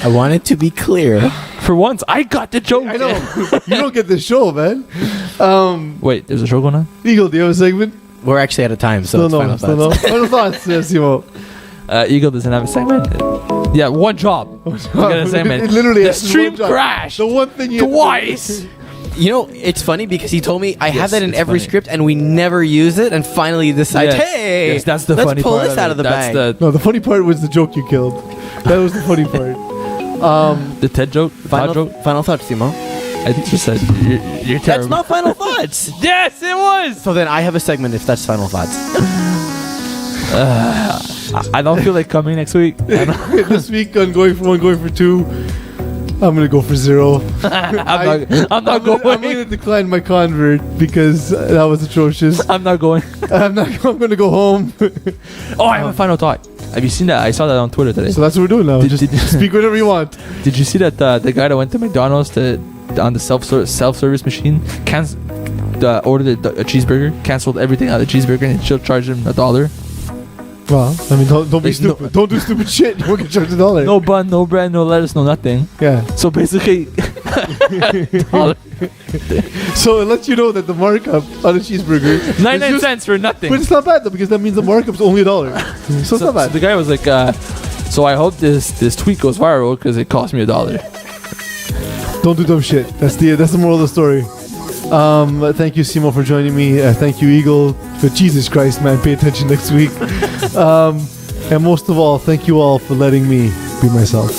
I wanted to be clear. For once, I got the joke. I know you don't get this show, man. Wait, there's a show going on? Eagle, do you have a segment? We're actually out of time, so it's final Still no. thoughts. Final thoughts, Simo. Eagle doesn't have a segment. Yeah, one job. We got a segment. It literally The has stream one job. crashed The one thing you twice. You know, it's funny because he told me I have Yes, that in it's every funny. script and we never use it, and finally he decides, Yes. hey, Yes, that's the let's funny pull part this of out it. of the That's bag. No, the funny part was the joke you killed. That was the funny part. The TED joke. The Todd joke. Final thoughts, Timo. I just said you're terrible. That's not final thoughts. Yes, it was. So then I have a segment if that's final thoughts. I don't feel like coming next week. This week, I'm going for 1, going for 2. I'm gonna go for 0. I'm not going. I'm gonna decline my convert because that was atrocious. I'm not going. I'm gonna go home. Oh, I have a final thought. Have you seen that? I saw that on Twitter today. So that's what we're doing now. Did- Just did- speak whatever you want. Did you see that the guy that went to McDonald's on the self-service machine ordered a cheeseburger, canceled everything out of the cheeseburger, and still charged him $1? Well, I mean, don't be Like, no- stupid. Don't do stupid shit. You won't get charged $1. No bun, no bread, no lettuce, no nothing. Yeah. So basically, $1. So it lets you know that the markup on a cheeseburger is 99 just- cents for nothing. But it's not bad though because that means the markup's only $1. So it's not bad. the guy was like, so I hope this tweet goes viral because it cost me $1. Don't do dumb shit. That's the moral of the story. Thank you, Simo, for joining me. Thank you, Eagle. For Jesus Christ, man, pay attention next week. And most of all, thank you all for letting me be myself.